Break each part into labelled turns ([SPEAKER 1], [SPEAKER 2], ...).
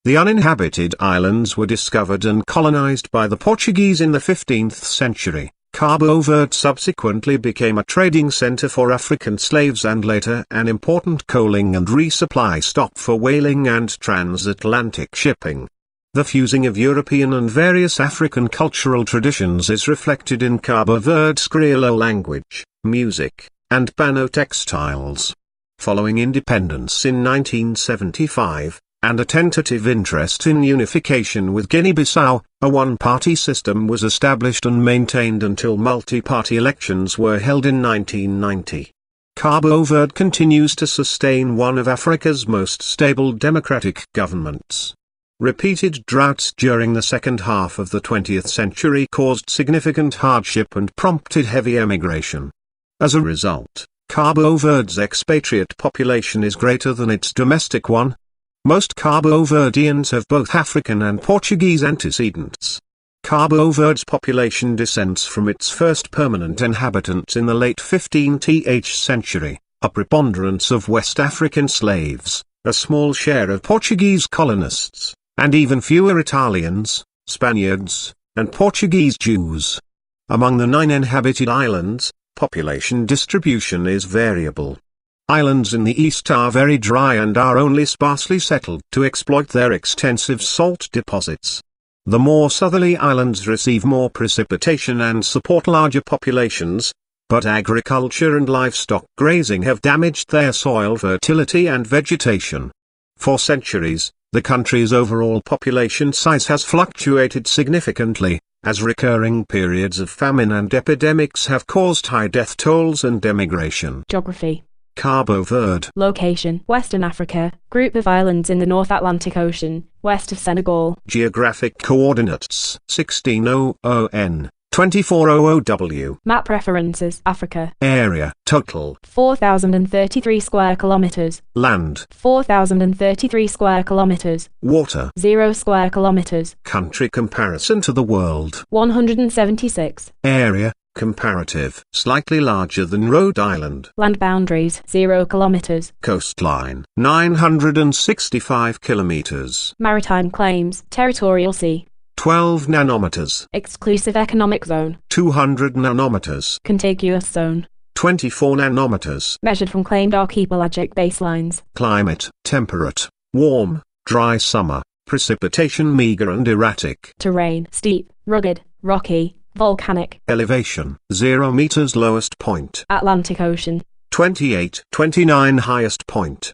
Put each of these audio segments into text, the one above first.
[SPEAKER 1] The uninhabited islands were discovered and colonized by the Portuguese in the 15th century. Cabo Verde subsequently became a trading center for African slaves and later an important coaling and resupply stop for whaling and transatlantic shipping. The fusing of European and various African cultural traditions is reflected in Cabo Verde's Criollo language, music, and Bano textiles. Following independence in 1975, and a tentative interest in unification with Guinea-Bissau, a one-party system was established and maintained until multi-party elections were held in 1990. Cabo Verde continues to sustain one of Africa's most stable democratic governments. Repeated droughts during the second half of the 20th century caused significant hardship and prompted heavy emigration. As a result, Cabo Verde's expatriate population is greater than its domestic one. Most Cabo Verdeans have both African and Portuguese antecedents. Cabo Verde's population descends from its first permanent inhabitants in the late 15th century, a preponderance of West African slaves, a small share of Portuguese colonists, and even fewer Italians, Spaniards, and Portuguese Jews. Among the 9 inhabited islands, population distribution is variable. Islands in the east are very dry and are only sparsely settled to exploit their extensive salt deposits. The more southerly islands receive more precipitation and support larger populations, but agriculture and livestock grazing have damaged their soil fertility and vegetation. For centuries, the country's overall population size has fluctuated significantly, as recurring periods of famine and epidemics have caused high death tolls and emigration.
[SPEAKER 2] Geography.
[SPEAKER 1] Cabo Verde.
[SPEAKER 2] Location: Western Africa, group of islands in the North Atlantic Ocean, west of Senegal.
[SPEAKER 1] Geographic coordinates: 1600 N, 2400 W.
[SPEAKER 2] Map references: Africa.
[SPEAKER 1] Area: total
[SPEAKER 2] 4,033 square kilometers.
[SPEAKER 1] Land:
[SPEAKER 2] 4,033 square kilometers.
[SPEAKER 1] Water:
[SPEAKER 2] 0 square kilometers.
[SPEAKER 1] Country comparison to the world:
[SPEAKER 2] 176.
[SPEAKER 1] Area: comparative, slightly larger than Rhode Island.
[SPEAKER 2] Land boundaries: 0 kilometers.
[SPEAKER 1] Coastline: 965 kilometers.
[SPEAKER 2] Maritime claims: territorial sea.
[SPEAKER 1] 12 nanometers.
[SPEAKER 2] Exclusive economic zone:
[SPEAKER 1] 200 nanometers.
[SPEAKER 2] contiguous zone:
[SPEAKER 1] 24 nanometers.
[SPEAKER 2] measured from claimed archipelagic baselines.
[SPEAKER 1] Climate: temperate, warm, dry summer, precipitation meager and erratic.
[SPEAKER 2] Terrain: steep, rugged, rocky, volcanic.
[SPEAKER 1] Elevation: 0 meters lowest point.
[SPEAKER 2] Atlantic Ocean.
[SPEAKER 1] 29 highest point.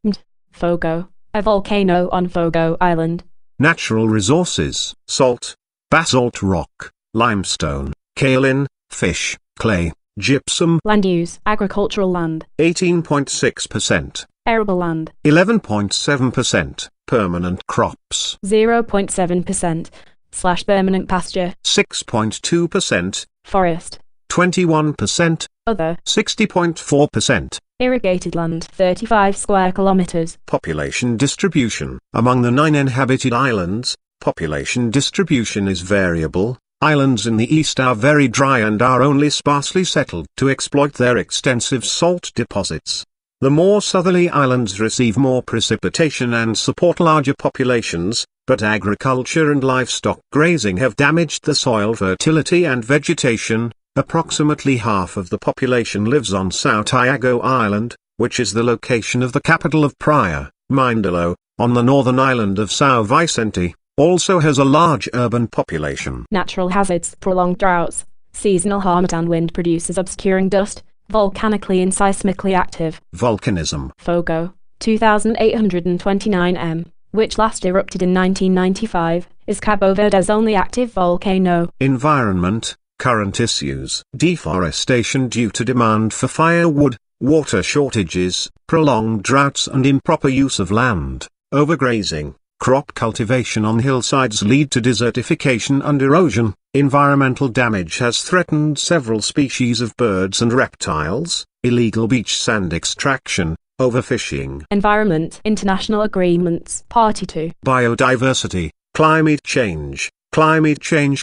[SPEAKER 2] Fogo, a volcano on Fogo Island.
[SPEAKER 1] Natural resources: salt, basalt rock, limestone, kaolin, fish, clay, gypsum.
[SPEAKER 2] Land use: agricultural land.
[SPEAKER 1] 18.6%.
[SPEAKER 2] Arable land.
[SPEAKER 1] 11.7%. Permanent crops.
[SPEAKER 2] 0.7%. /permanent pasture.
[SPEAKER 1] 6.2%.
[SPEAKER 2] Forest.
[SPEAKER 1] 21%.
[SPEAKER 2] Other.
[SPEAKER 1] 60.4%.
[SPEAKER 2] Irrigated land: 35 square kilometers.
[SPEAKER 1] Population distribution: among the 9 inhabited islands, population distribution is variable. Islands in the east are very dry and are only sparsely settled to exploit their extensive salt deposits. The more southerly islands receive more precipitation and support larger populations, but agriculture and livestock grazing have damaged the soil fertility and vegetation. Approximately half of the population lives on São Tiago Island, which is the location of the capital of Praia, Mindelo, on the northern island of São Vicente. Also has a large urban population.
[SPEAKER 2] Natural hazards: prolonged droughts, seasonal harmattan wind produces obscuring dust, volcanically and seismically active.
[SPEAKER 1] Volcanism.
[SPEAKER 2] Fogo, 2,829 m, which last erupted in 1995, is Cabo Verde's only active volcano.
[SPEAKER 1] Environment. Current issues: deforestation due to demand for firewood, water shortages, prolonged droughts and improper use of land, overgrazing, Crop cultivation on hillsides lead to desertification and erosion. Environmental damage has threatened several species of birds and reptiles. Illegal beach sand extraction, overfishing.
[SPEAKER 2] Environment, international agreements, Party 2.
[SPEAKER 1] Biodiversity, climate change,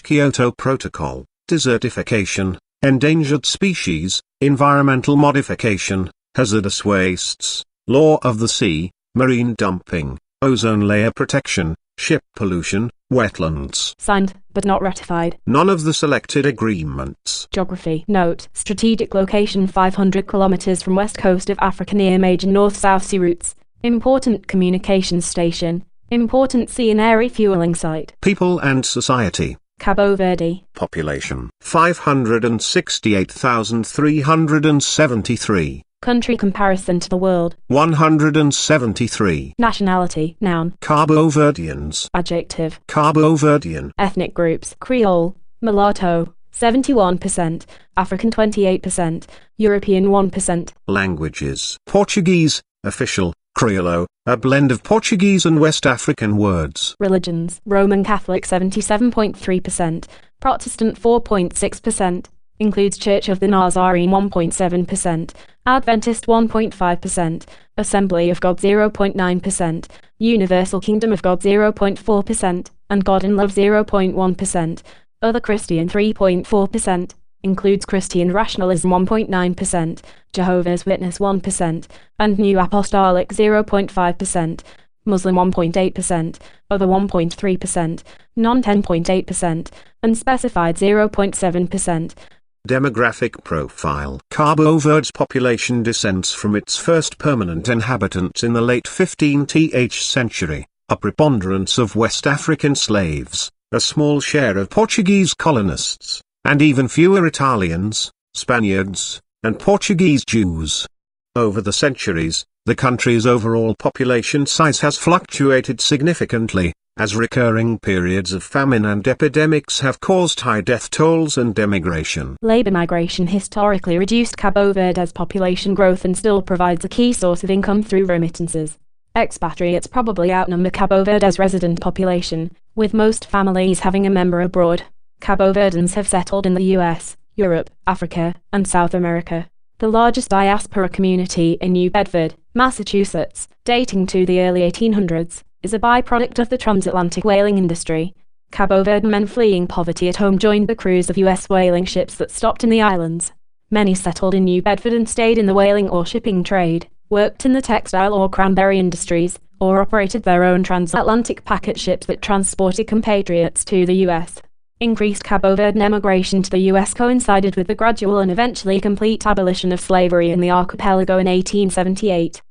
[SPEAKER 1] Kyoto Protocol, desertification, endangered species, environmental modification, hazardous wastes, law of the sea, marine dumping, ozone layer protection, ship pollution, wetlands.
[SPEAKER 2] Signed, but not ratified.
[SPEAKER 1] None of the selected agreements.
[SPEAKER 2] Geography. Note, strategic location 500 kilometers from west coast of Africa near major north-south sea routes. Important communications station. Important sea and air refueling site.
[SPEAKER 1] People and society.
[SPEAKER 2] Cabo Verde.
[SPEAKER 1] Population 568,373.
[SPEAKER 2] Country comparison to the world.
[SPEAKER 1] 173.
[SPEAKER 2] Nationality, noun.
[SPEAKER 1] Cabo Verdeans.
[SPEAKER 2] Adjective.
[SPEAKER 1] Cabo Verdean.
[SPEAKER 2] Ethnic groups. Creole, mulatto, 71%, African 28%, European 1%.
[SPEAKER 1] Languages. Portuguese, official, Criollo, a blend of Portuguese and West African words.
[SPEAKER 2] Religions. Roman Catholic 77.3%, Protestant 4.6%, includes Church of the Nazarene 1.7%, Adventist 1.5%, Assembly of God 0.9%, Universal Kingdom of God 0.4%, and God in Love 0.1%, Other Christian 3.4%, includes Christian Rationalism 1.9%, Jehovah's Witness 1%, and New Apostolic 0.5%, Muslim 1.8%, Other 1.3%, Non 10.8%, Unspecified 0.7%.
[SPEAKER 1] Demographic profile. Cabo Verde's population descends from its first permanent inhabitants in the late 15th century, a preponderance of West African slaves, a small share of Portuguese colonists, and even fewer Italians, Spaniards, and Portuguese Jews. Over the centuries, the country's overall population size has fluctuated significantly, as recurring periods of famine and epidemics have caused high death tolls and emigration.
[SPEAKER 2] Labor migration historically reduced Cabo Verde's population growth and still provides a key source of income through remittances. Expatriates probably outnumber Cabo Verde's resident population, with most families having a member abroad. Cabo Verdeans have settled in the US, Europe, Africa, and South America. The largest diaspora community in New Bedford, Massachusetts, dating to the early 1800s, is a byproduct of the transatlantic whaling industry. Cabo Verde men fleeing poverty at home joined the crews of U.S. whaling ships that stopped in the islands. Many settled in New Bedford and stayed in the whaling or shipping trade, worked in the textile or cranberry industries, or operated their own transatlantic packet ships that transported compatriots to the U.S. Increased Cabo Verdean emigration to the U.S. coincided with the gradual and eventually complete abolition of slavery in the archipelago in 1878.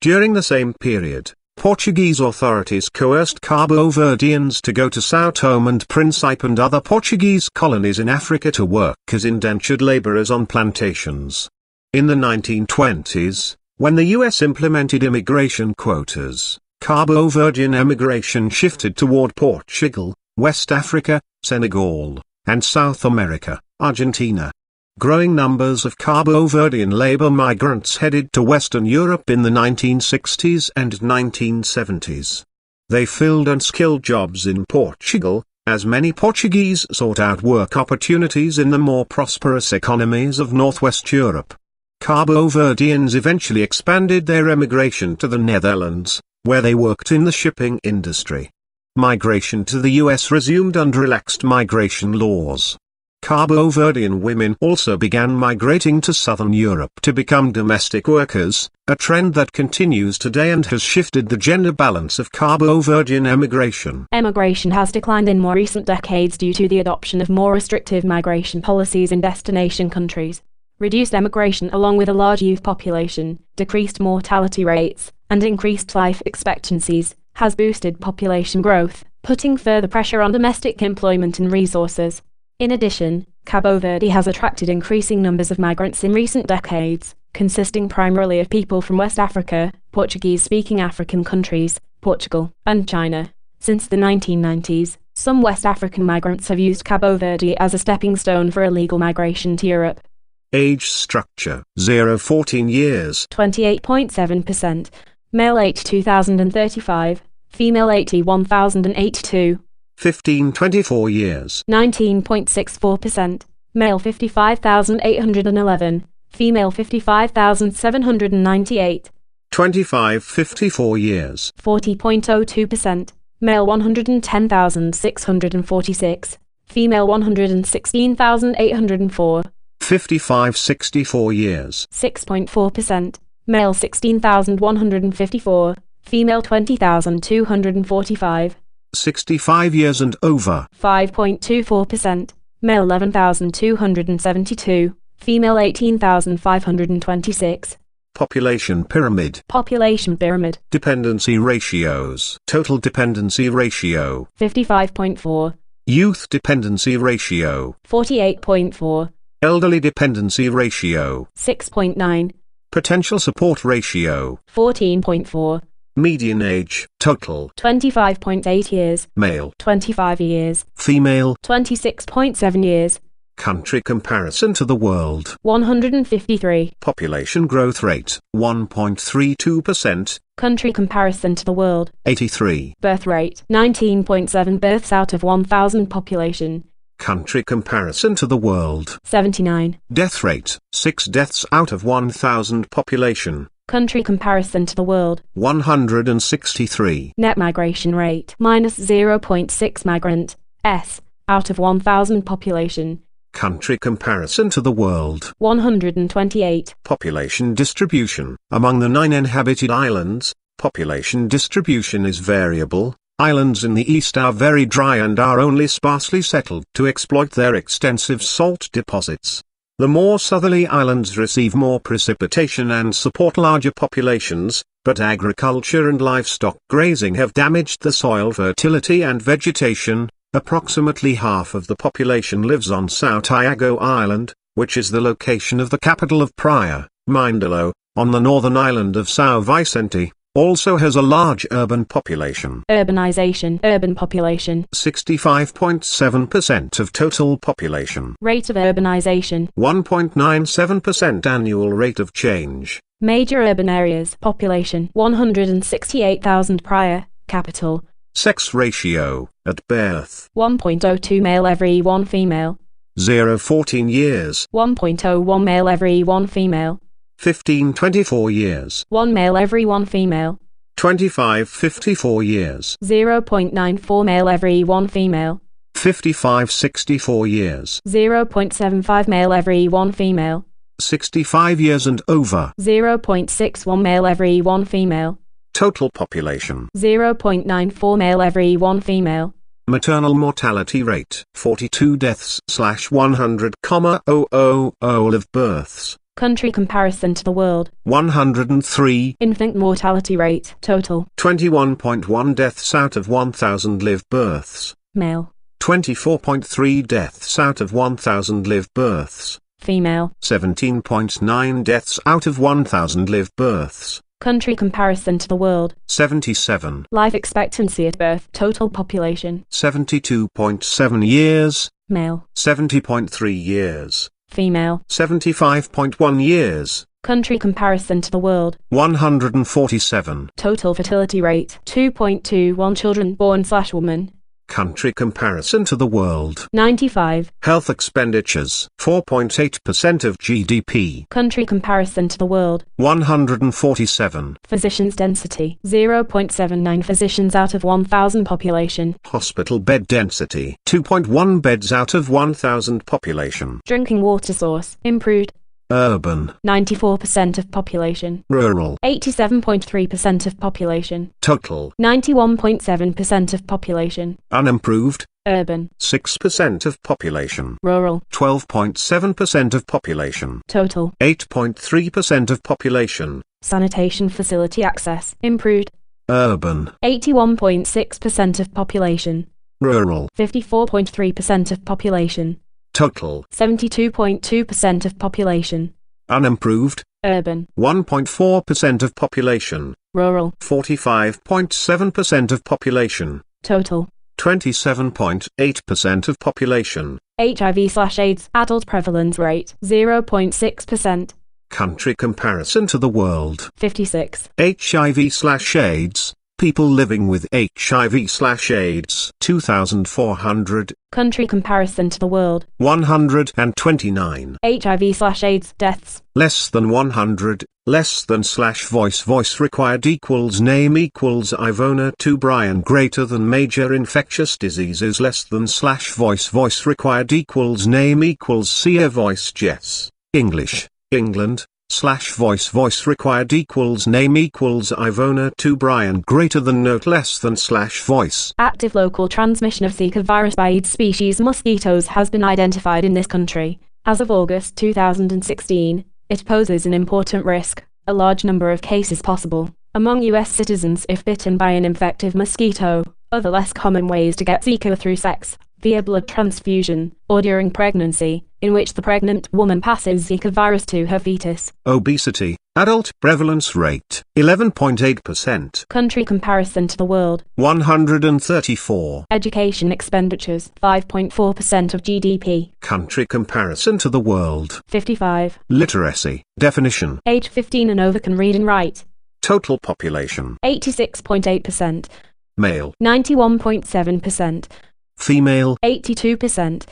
[SPEAKER 1] During the same period, Portuguese authorities coerced Cabo Verdeans to go to São Tomé and Príncipe and other Portuguese colonies in Africa to work as indentured laborers on plantations. In the 1920s, when the U.S. implemented immigration quotas, Cabo Verdean emigration shifted toward Portugal, West Africa, Senegal, and South America, Argentina. Growing numbers of Cabo Verdean labor migrants headed to Western Europe in the 1960s and 1970s. They filled unskilled jobs in Portugal, as many Portuguese sought out work opportunities in the more prosperous economies of Northwest Europe. Cabo Verdeans eventually expanded their emigration to the Netherlands, where they worked in the shipping industry. Migration to the U.S. resumed under relaxed migration laws. Cabo Verdean women also began migrating to southern Europe to become domestic workers, a trend that continues today and has shifted the gender balance of Cabo Verdean emigration.
[SPEAKER 2] Emigration has declined in more recent decades due to the adoption of more restrictive migration policies in destination countries. Reduced emigration along with a large youth population, decreased mortality rates, and increased life expectancies, has boosted population growth, putting further pressure on domestic employment and resources. In addition, Cabo Verde has attracted increasing numbers of migrants in recent decades, consisting primarily of people from West Africa, Portuguese-speaking African countries, Portugal, and China. Since the 1990s, some West African migrants have used Cabo Verde as a stepping stone for illegal migration to Europe.
[SPEAKER 1] Age structure 0-14 years.
[SPEAKER 2] 28.7%. Male 8 to 2035, Female 81,082.
[SPEAKER 1] 15-24 years.
[SPEAKER 2] 19.64%. Male 55,811. Female 55,798.
[SPEAKER 1] 25-54 years.
[SPEAKER 2] 40.02%. Male 110,646. Female 116,804.
[SPEAKER 1] 55-64 years.
[SPEAKER 2] 6.4%. Male 16,154. Female 20,245.
[SPEAKER 1] 65 years and over.
[SPEAKER 2] 5.24%. Male 11,272. Female 18,526.
[SPEAKER 1] Population pyramid.
[SPEAKER 2] Population pyramid.
[SPEAKER 1] Dependency ratios. Total dependency ratio.
[SPEAKER 2] 55.4.
[SPEAKER 1] Youth dependency ratio.
[SPEAKER 2] 48.4.
[SPEAKER 1] Elderly dependency ratio.
[SPEAKER 2] 6.9.
[SPEAKER 1] Potential support ratio.
[SPEAKER 2] 14.4.
[SPEAKER 1] Median age, total.
[SPEAKER 2] 25.8 years.
[SPEAKER 1] Male.
[SPEAKER 2] 25 years.
[SPEAKER 1] Female.
[SPEAKER 2] 26.7 years.
[SPEAKER 1] Country comparison to the world.
[SPEAKER 2] 153.
[SPEAKER 1] Population growth rate, 1.32%.
[SPEAKER 2] Country comparison to the world.
[SPEAKER 1] 83.
[SPEAKER 2] Birth rate, 19.7 births out of 1,000 population.
[SPEAKER 1] Country comparison to the world.
[SPEAKER 2] 79.
[SPEAKER 1] Death rate, 6 deaths out of 1,000 population.
[SPEAKER 2] Country comparison to the world.
[SPEAKER 1] 163.
[SPEAKER 2] Net migration rate, minus 0.6 migrant, s, out of 1,000 population.
[SPEAKER 1] Country comparison to the world.
[SPEAKER 2] 128.
[SPEAKER 1] Population distribution. Among the 9 inhabited islands, population distribution is variable. Islands in the east are very dry and are only sparsely settled to exploit their extensive salt deposits. The more southerly islands receive more precipitation and support larger populations, but agriculture and livestock grazing have damaged the soil fertility and vegetation. Approximately half of the population lives on São Tiago Island, which is the location of the capital of Praia, Mindelo, on the northern island of São Vicente. Also has a large urban population.
[SPEAKER 2] Urbanization. Urban population.
[SPEAKER 1] 65.7% of total population.
[SPEAKER 2] Rate of urbanization.
[SPEAKER 1] 1.97% annual rate of change.
[SPEAKER 2] Major urban areas. Population. 168,000 Praia, capital.
[SPEAKER 1] Sex ratio, at birth.
[SPEAKER 2] 1.02 male every 1 female.
[SPEAKER 1] 0-14 years.
[SPEAKER 2] 1.01 male every 1 female.
[SPEAKER 1] 15-24 years.
[SPEAKER 2] 1 male every 1 female.
[SPEAKER 1] 25-54 years.
[SPEAKER 2] 0.94 male every 1 female.
[SPEAKER 1] 55-64 years.
[SPEAKER 2] 0.75 male every 1 female.
[SPEAKER 1] 65 years and over.
[SPEAKER 2] 0.61 male every 1 female.
[SPEAKER 1] Total population.
[SPEAKER 2] 0.94 male every 1 female.
[SPEAKER 1] Maternal mortality rate, 42 deaths/100,000 live births.
[SPEAKER 2] Country comparison to the world.
[SPEAKER 1] 103.
[SPEAKER 2] Infant mortality rate, total.
[SPEAKER 1] 21.1 deaths out of 1,000 live births.
[SPEAKER 2] Male.
[SPEAKER 1] 24.3 deaths out of 1,000 live births.
[SPEAKER 2] Female.
[SPEAKER 1] 17.9 deaths out of 1,000 live births.
[SPEAKER 2] Country comparison to the world.
[SPEAKER 1] 77.
[SPEAKER 2] Life expectancy at birth, total population.
[SPEAKER 1] 72.7 years.
[SPEAKER 2] Male.
[SPEAKER 1] 70.3 years.
[SPEAKER 2] Female.
[SPEAKER 1] 75.1 years.
[SPEAKER 2] Country comparison to the world.
[SPEAKER 1] 147.
[SPEAKER 2] Total fertility rate, 2.21 children born/woman.
[SPEAKER 1] Country comparison to the world.
[SPEAKER 2] 95.
[SPEAKER 1] Health expenditures, 4.8% of GDP.
[SPEAKER 2] Country comparison to the world.
[SPEAKER 1] 147.
[SPEAKER 2] Physicians density, 0.79 physicians out of 1,000 population.
[SPEAKER 1] Hospital bed density, 2.1 beds out of 1,000 population.
[SPEAKER 2] Drinking water source, improved.
[SPEAKER 1] Urban,
[SPEAKER 2] 94% of population.
[SPEAKER 1] rural,
[SPEAKER 2] 87.3% of population.
[SPEAKER 1] total,
[SPEAKER 2] 91.7% of population.
[SPEAKER 1] unimproved,
[SPEAKER 2] Urban.
[SPEAKER 1] 6% of population.
[SPEAKER 2] Rural.
[SPEAKER 1] 12.7% of population.
[SPEAKER 2] Total.
[SPEAKER 1] 8.3% of population.
[SPEAKER 2] Sanitation facility access, improved.
[SPEAKER 1] Urban,
[SPEAKER 2] 81.6% of population.
[SPEAKER 1] rural,
[SPEAKER 2] 54.3% of population.
[SPEAKER 1] total,
[SPEAKER 2] 72.2% of population.
[SPEAKER 1] unimproved,
[SPEAKER 2] Urban.
[SPEAKER 1] 1.4% of population.
[SPEAKER 2] Rural.
[SPEAKER 1] 45.7% of population.
[SPEAKER 2] Total.
[SPEAKER 1] 27.8% of population.
[SPEAKER 2] HIV/AIDS adult prevalence rate, 0.6%.
[SPEAKER 1] Country comparison to the world.
[SPEAKER 2] 56.
[SPEAKER 1] HIV/AIDS, People living with HIV/AIDS 2,400.
[SPEAKER 2] Country comparison to the world.
[SPEAKER 1] 129.
[SPEAKER 2] HIV/AIDS deaths.
[SPEAKER 1] Less than 100. Less than / voice required equals name equals Ivona to Brian. Greater than major infectious diseases. Less than / voice required equals name equals Sia voice Jess. English, England, / voice required equals name equals Ivona to Brian. Greater than note less than / voice.
[SPEAKER 2] Active local transmission of Zika virus by Aedes species mosquitoes has been identified in this country. As of August 2016, it poses an important risk, a large number of cases possible, among U.S. citizens if bitten by an infective mosquito. Other less common ways to get Zika through sex, via blood transfusion, or during pregnancy, in which the pregnant woman passes Zika virus to her fetus.
[SPEAKER 1] Obesity, adult prevalence rate, 11.8%.
[SPEAKER 2] Country comparison to the world.
[SPEAKER 1] 134.
[SPEAKER 2] Education expenditures, 5.4% of GDP.
[SPEAKER 1] Country comparison to the world.
[SPEAKER 2] 55.
[SPEAKER 1] Literacy, definition.
[SPEAKER 2] Age 15 and over can read and write.
[SPEAKER 1] Total population.
[SPEAKER 2] 86.8%.
[SPEAKER 1] Male.
[SPEAKER 2] 91.7%.
[SPEAKER 1] Female.
[SPEAKER 2] 82%.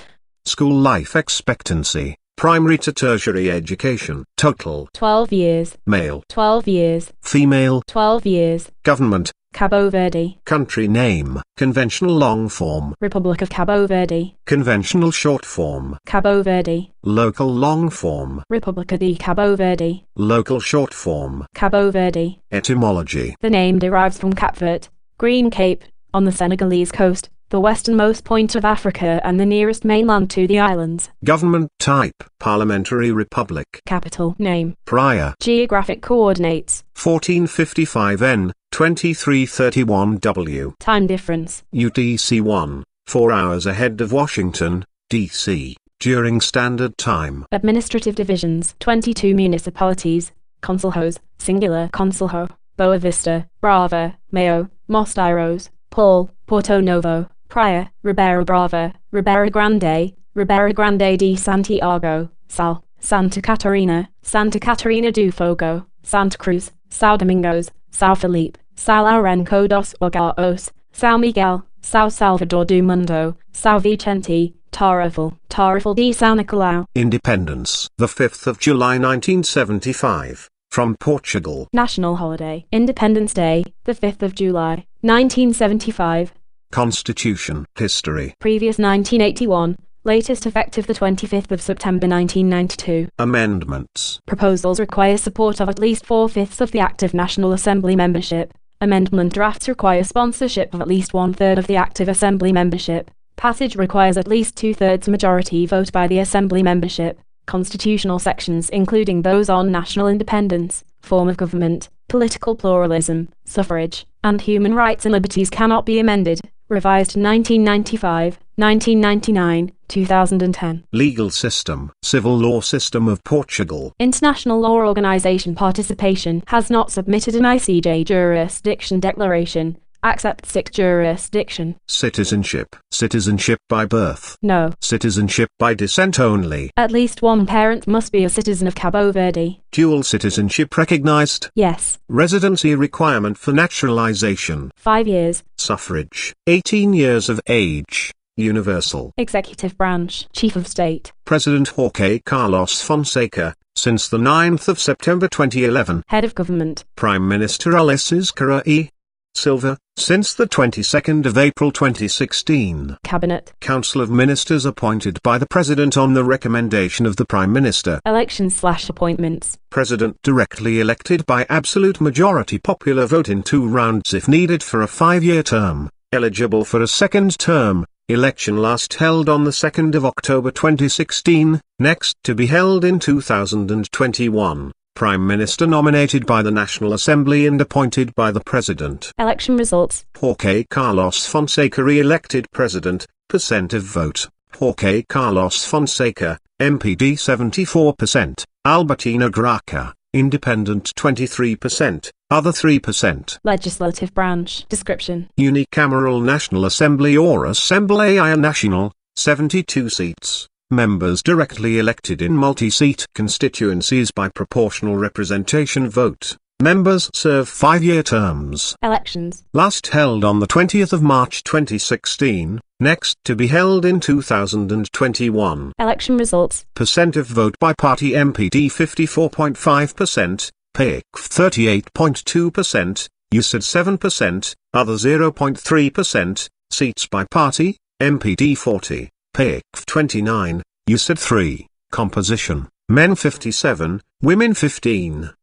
[SPEAKER 1] School life expectancy, primary to tertiary education, total.
[SPEAKER 2] 12 years.
[SPEAKER 1] Male.
[SPEAKER 2] 12 years.
[SPEAKER 1] Female.
[SPEAKER 2] 12 years.
[SPEAKER 1] Government.
[SPEAKER 2] Cabo Verde.
[SPEAKER 1] Country name, conventional long form.
[SPEAKER 2] Republic of Cabo Verde.
[SPEAKER 1] Conventional short form.
[SPEAKER 2] Cabo Verde.
[SPEAKER 1] Local long form.
[SPEAKER 2] República de Cabo Verde.
[SPEAKER 1] Local short form.
[SPEAKER 2] Cabo Verde.
[SPEAKER 1] Etymology.
[SPEAKER 2] The name derives from Cap Verde, Green Cape, on the Senegalese coast, the westernmost point of Africa and the nearest mainland to the islands.
[SPEAKER 1] Government type, parliamentary republic.
[SPEAKER 2] Capital name.
[SPEAKER 1] Prior.
[SPEAKER 2] Geographic coordinates.
[SPEAKER 1] 1455 N, 2331 W.
[SPEAKER 2] Time difference.
[SPEAKER 1] UTC 1, 4 hours ahead of Washington, D.C., during standard time.
[SPEAKER 2] Administrative divisions. 22 municipalities. Consejos, singular. Consejo. Boa Vista, Brava, Mayo, Mosteiros, Paul, Porto Novo, Praia, Ribeira Brava, Ribeira Grande de Santiago, Sal, Santa Catarina do Fogo, Santa Cruz, São Domingos, São Felipe, São Lourenço dos Algarves, São Miguel, São Salvador do Mundo, São Vicente, Tarrafal de São Nicolau.
[SPEAKER 1] Independence. The 5th of July 1975. From Portugal.
[SPEAKER 2] National holiday. Independence Day, the 5th of July, 1975.
[SPEAKER 1] Constitution. History.
[SPEAKER 2] Previous 1981. Latest effective the 25th of September 1992.
[SPEAKER 1] Amendments.
[SPEAKER 2] Proposals require support of at least 4/5 of the active National Assembly membership. Amendment drafts require sponsorship of at least 1/3 of the active Assembly membership. Passage requires at least 2/3 majority vote by the Assembly membership. Constitutional sections including those on national independence, form of government, political pluralism, suffrage, and human rights and liberties cannot be amended, revised in 1995, 1999, 2010.
[SPEAKER 1] Legal system. Civil law system of Portugal.
[SPEAKER 2] International Law Organization participation has not submitted an ICJ jurisdiction declaration. Accept SIC jurisdiction.
[SPEAKER 1] Citizenship. Citizenship by birth.
[SPEAKER 2] No.
[SPEAKER 1] Citizenship by descent only.
[SPEAKER 2] At least one parent must be a citizen of Cabo Verde.
[SPEAKER 1] Dual citizenship recognized.
[SPEAKER 2] Yes.
[SPEAKER 1] Residency requirement for naturalization.
[SPEAKER 2] 5 years.
[SPEAKER 1] Suffrage. 18 years of age. Universal.
[SPEAKER 2] Executive branch. Chief of State.
[SPEAKER 1] President Jorge Carlos Fonseca, since the 9th of September 2011.
[SPEAKER 2] Head of Government.
[SPEAKER 1] Prime Minister Ulisses Correa Silva, since the 22nd of April 2016.
[SPEAKER 2] Cabinet.
[SPEAKER 1] Council of Ministers appointed by the President on the recommendation of the Prime Minister.
[SPEAKER 2] Elections/appointments.
[SPEAKER 1] President directly elected by absolute majority popular vote in 2 rounds if needed for a 5-year term. Eligible for a second term. Election last held on the 2nd of October 2016, next to be held in 2021. Prime Minister nominated by the National Assembly and appointed by the President.
[SPEAKER 2] Election results.
[SPEAKER 1] Jorge Carlos Fonseca re-elected President, percent of vote. Jorge Carlos Fonseca, MPD 74%, Albertina Graca, Independent 23%, other 3%.
[SPEAKER 2] Legislative branch. Description.
[SPEAKER 1] Unicameral National Assembly or Assembleia Nacional, 72 seats. Members directly elected in multi-seat constituencies by proportional representation vote. Members serve 5-year terms.
[SPEAKER 2] Elections.
[SPEAKER 1] Last held on the 20th of March 2016, next to be held in 2021.
[SPEAKER 2] Election results.
[SPEAKER 1] Percent of vote by party: MPD 54.5%, PIC 38.2%, USID 7%, other 0.3%, seats by party: MPD 40, PIC 29, USID 3, composition: men 57, women 15%,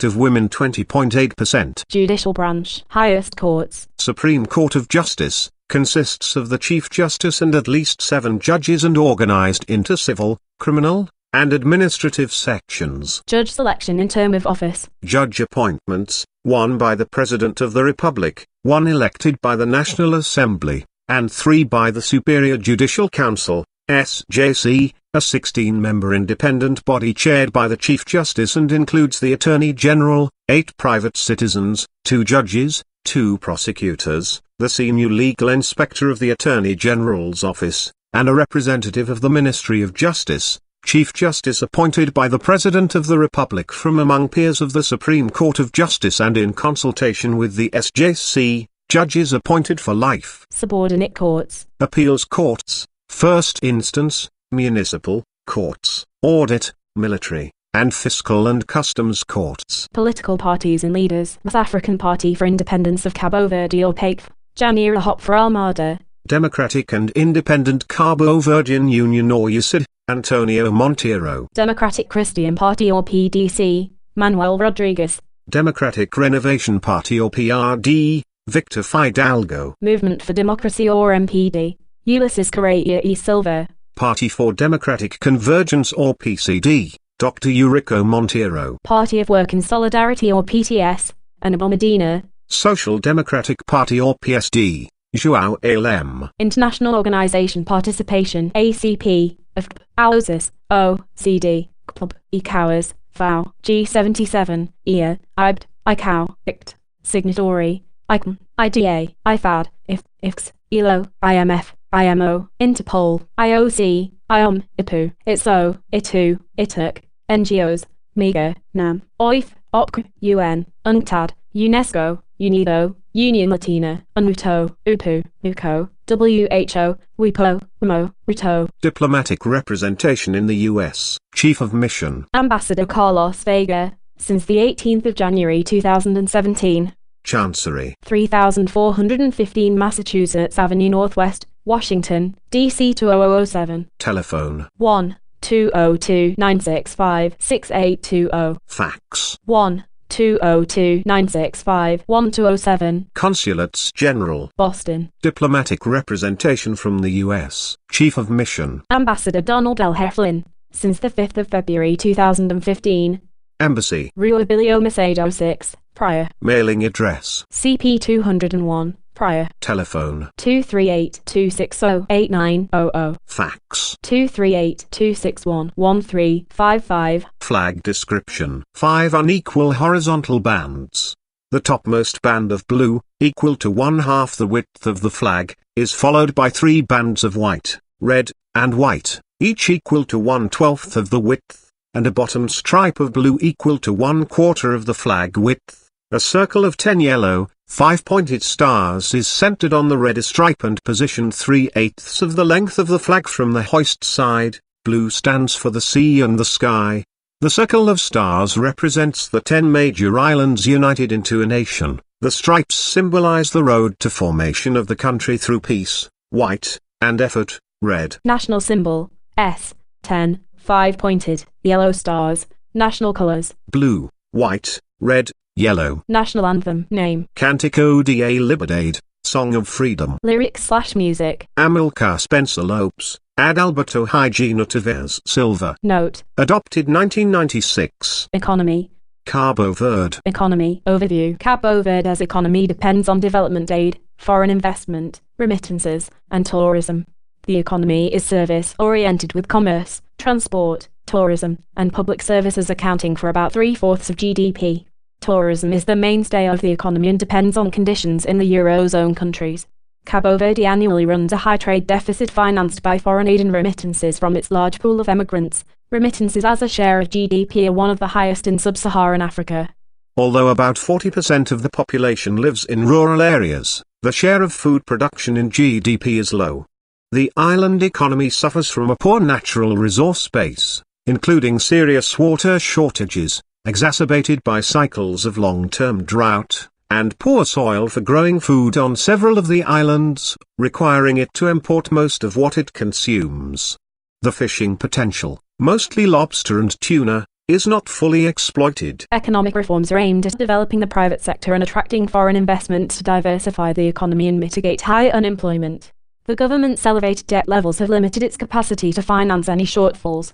[SPEAKER 1] of women 20.8%.
[SPEAKER 2] Judicial branch. Highest courts.
[SPEAKER 1] Supreme Court of Justice consists of the Chief Justice and at least 7 judges and organized into civil, criminal, and administrative sections.
[SPEAKER 2] Judge selection in term of office.
[SPEAKER 1] Judge appointments: 1 by the President of the Republic, 1 elected by the National Assembly, and 3 by the Superior Judicial Council, SJC, a 16-member independent body chaired by the Chief Justice and includes the Attorney General, 8 private citizens, 2 judges, 2 prosecutors, the senior legal inspector of the Attorney General's office, and a representative of the Ministry of Justice. Chief Justice appointed by the President of the Republic from among peers of the Supreme Court of Justice and in consultation with the SJC, judges appointed for life.
[SPEAKER 2] Subordinate courts.
[SPEAKER 1] Appeals courts, first instance, municipal courts, audit, military, and fiscal and customs courts.
[SPEAKER 2] Political parties and leaders. South African Party for Independence of Cabo Verde or PAIF, Janira Hop for Almada.
[SPEAKER 1] Democratic and Independent Cabo Verdean Union or USID, Antonio Monteiro.
[SPEAKER 2] Democratic Christian Party or PDC, Manuel Rodriguez.
[SPEAKER 1] Democratic Renovation Party or PRD, Victor Fidalgo.
[SPEAKER 2] Movement for Democracy or MPD, Ulysses Correa e Silva.
[SPEAKER 1] Party for Democratic Convergence or PCD, Dr. Eurico Monteiro.
[SPEAKER 2] Party of Work and Solidarity or PTS, Anibal Medina.
[SPEAKER 1] Social Democratic Party or PSD, João Alem.
[SPEAKER 2] International Organization Participation ACP, AFP, AUSIS, OCD, CPLB, ECOWAS, FAO, G77, EA, IBD, ICAO, ICT, Signatory, ICM, IDA, IFAD, IFX, ELO, IMF, IMO, Interpol, IOC, IOM, IPU, ITSO, ITU, ITURC, NGOs, MIGA, NAM, OIF, OPC, UN, UNCTAD, UNESCO, UNIDO, Union Latina, UNWTO, UPU, UCO, WHO, WIPO, WMO, RUTO.
[SPEAKER 1] Diplomatic representation in the U.S. Chief of Mission.
[SPEAKER 2] Ambassador Carlos Vega, since the 18th of January 2017.
[SPEAKER 1] Chancery.
[SPEAKER 2] 3415 Massachusetts Avenue Northwest, Washington, D.C. 20007.
[SPEAKER 1] Telephone.
[SPEAKER 2] 1-202-965-6820.
[SPEAKER 1] Fax.
[SPEAKER 2] 1-202-965-1207.
[SPEAKER 1] Consulates General.
[SPEAKER 2] Boston.
[SPEAKER 1] Diplomatic representation from the U.S. Chief of Mission.
[SPEAKER 2] Ambassador Donald L. Heflin, since the 5th of February 2015.
[SPEAKER 1] Embassy.
[SPEAKER 2] Rua Bilio Macedo 6, Prior.
[SPEAKER 1] Mailing address.
[SPEAKER 2] CP 201, Prior.
[SPEAKER 1] Telephone.
[SPEAKER 2] 238-260-8900.
[SPEAKER 1] Fax.
[SPEAKER 2] 238-261-1355.
[SPEAKER 1] Flag description. 5 unequal horizontal bands. The topmost band of blue, equal to 1/2 the width of the flag, is followed by 3 bands of white, red, and white, each equal to 1/12 of the width, and a bottom stripe of blue equal to 1/4 of the flag width. A circle of 10 yellow, 5-pointed stars is centered on the red stripe and positioned 3/8 of the length of the flag from the hoist side. Blue stands for the sea and the sky. The circle of stars represents the 10 major islands united into a nation. The stripes symbolize the road to formation of the country through peace, white, and effort, red.
[SPEAKER 2] National symbol, S, 10, 5-pointed, yellow stars. National colors,
[SPEAKER 1] Blue, white, red, yellow.
[SPEAKER 2] National anthem, name,
[SPEAKER 1] Cantico de Libertad, Song of Freedom.
[SPEAKER 2] Lyrics/music,
[SPEAKER 1] Amilcar Spencer Lopes, Adalberto Higino Tevez Silva.
[SPEAKER 2] note,
[SPEAKER 1] Adopted 1996.
[SPEAKER 2] economy,
[SPEAKER 1] Cabo Verde.
[SPEAKER 2] economy, overview. Cabo Verde's economy depends on development aid, foreign investment, remittances, and tourism. The economy is service-oriented with commerce, transport, tourism, and public services accounting for about 3/4 of GDP. Tourism is the mainstay of the economy and depends on conditions in the Eurozone countries. Cabo Verde annually runs a high trade deficit financed by foreign aid and remittances from its large pool of emigrants. Remittances as a share of GDP are one of the highest in sub-Saharan Africa.
[SPEAKER 1] Although about 40% of the population lives in rural areas, the share of food production in GDP is low. The island economy suffers from a poor natural resource base, including serious water shortages, exacerbated by cycles of long-term drought, and poor soil for growing food on several of the islands, requiring it to import most of what it consumes. The fishing potential, mostly lobster and tuna, is not fully exploited.
[SPEAKER 2] Economic reforms are aimed at developing the private sector and attracting foreign investment to diversify the economy and mitigate high unemployment. The government's elevated debt levels have limited its capacity to finance any shortfalls.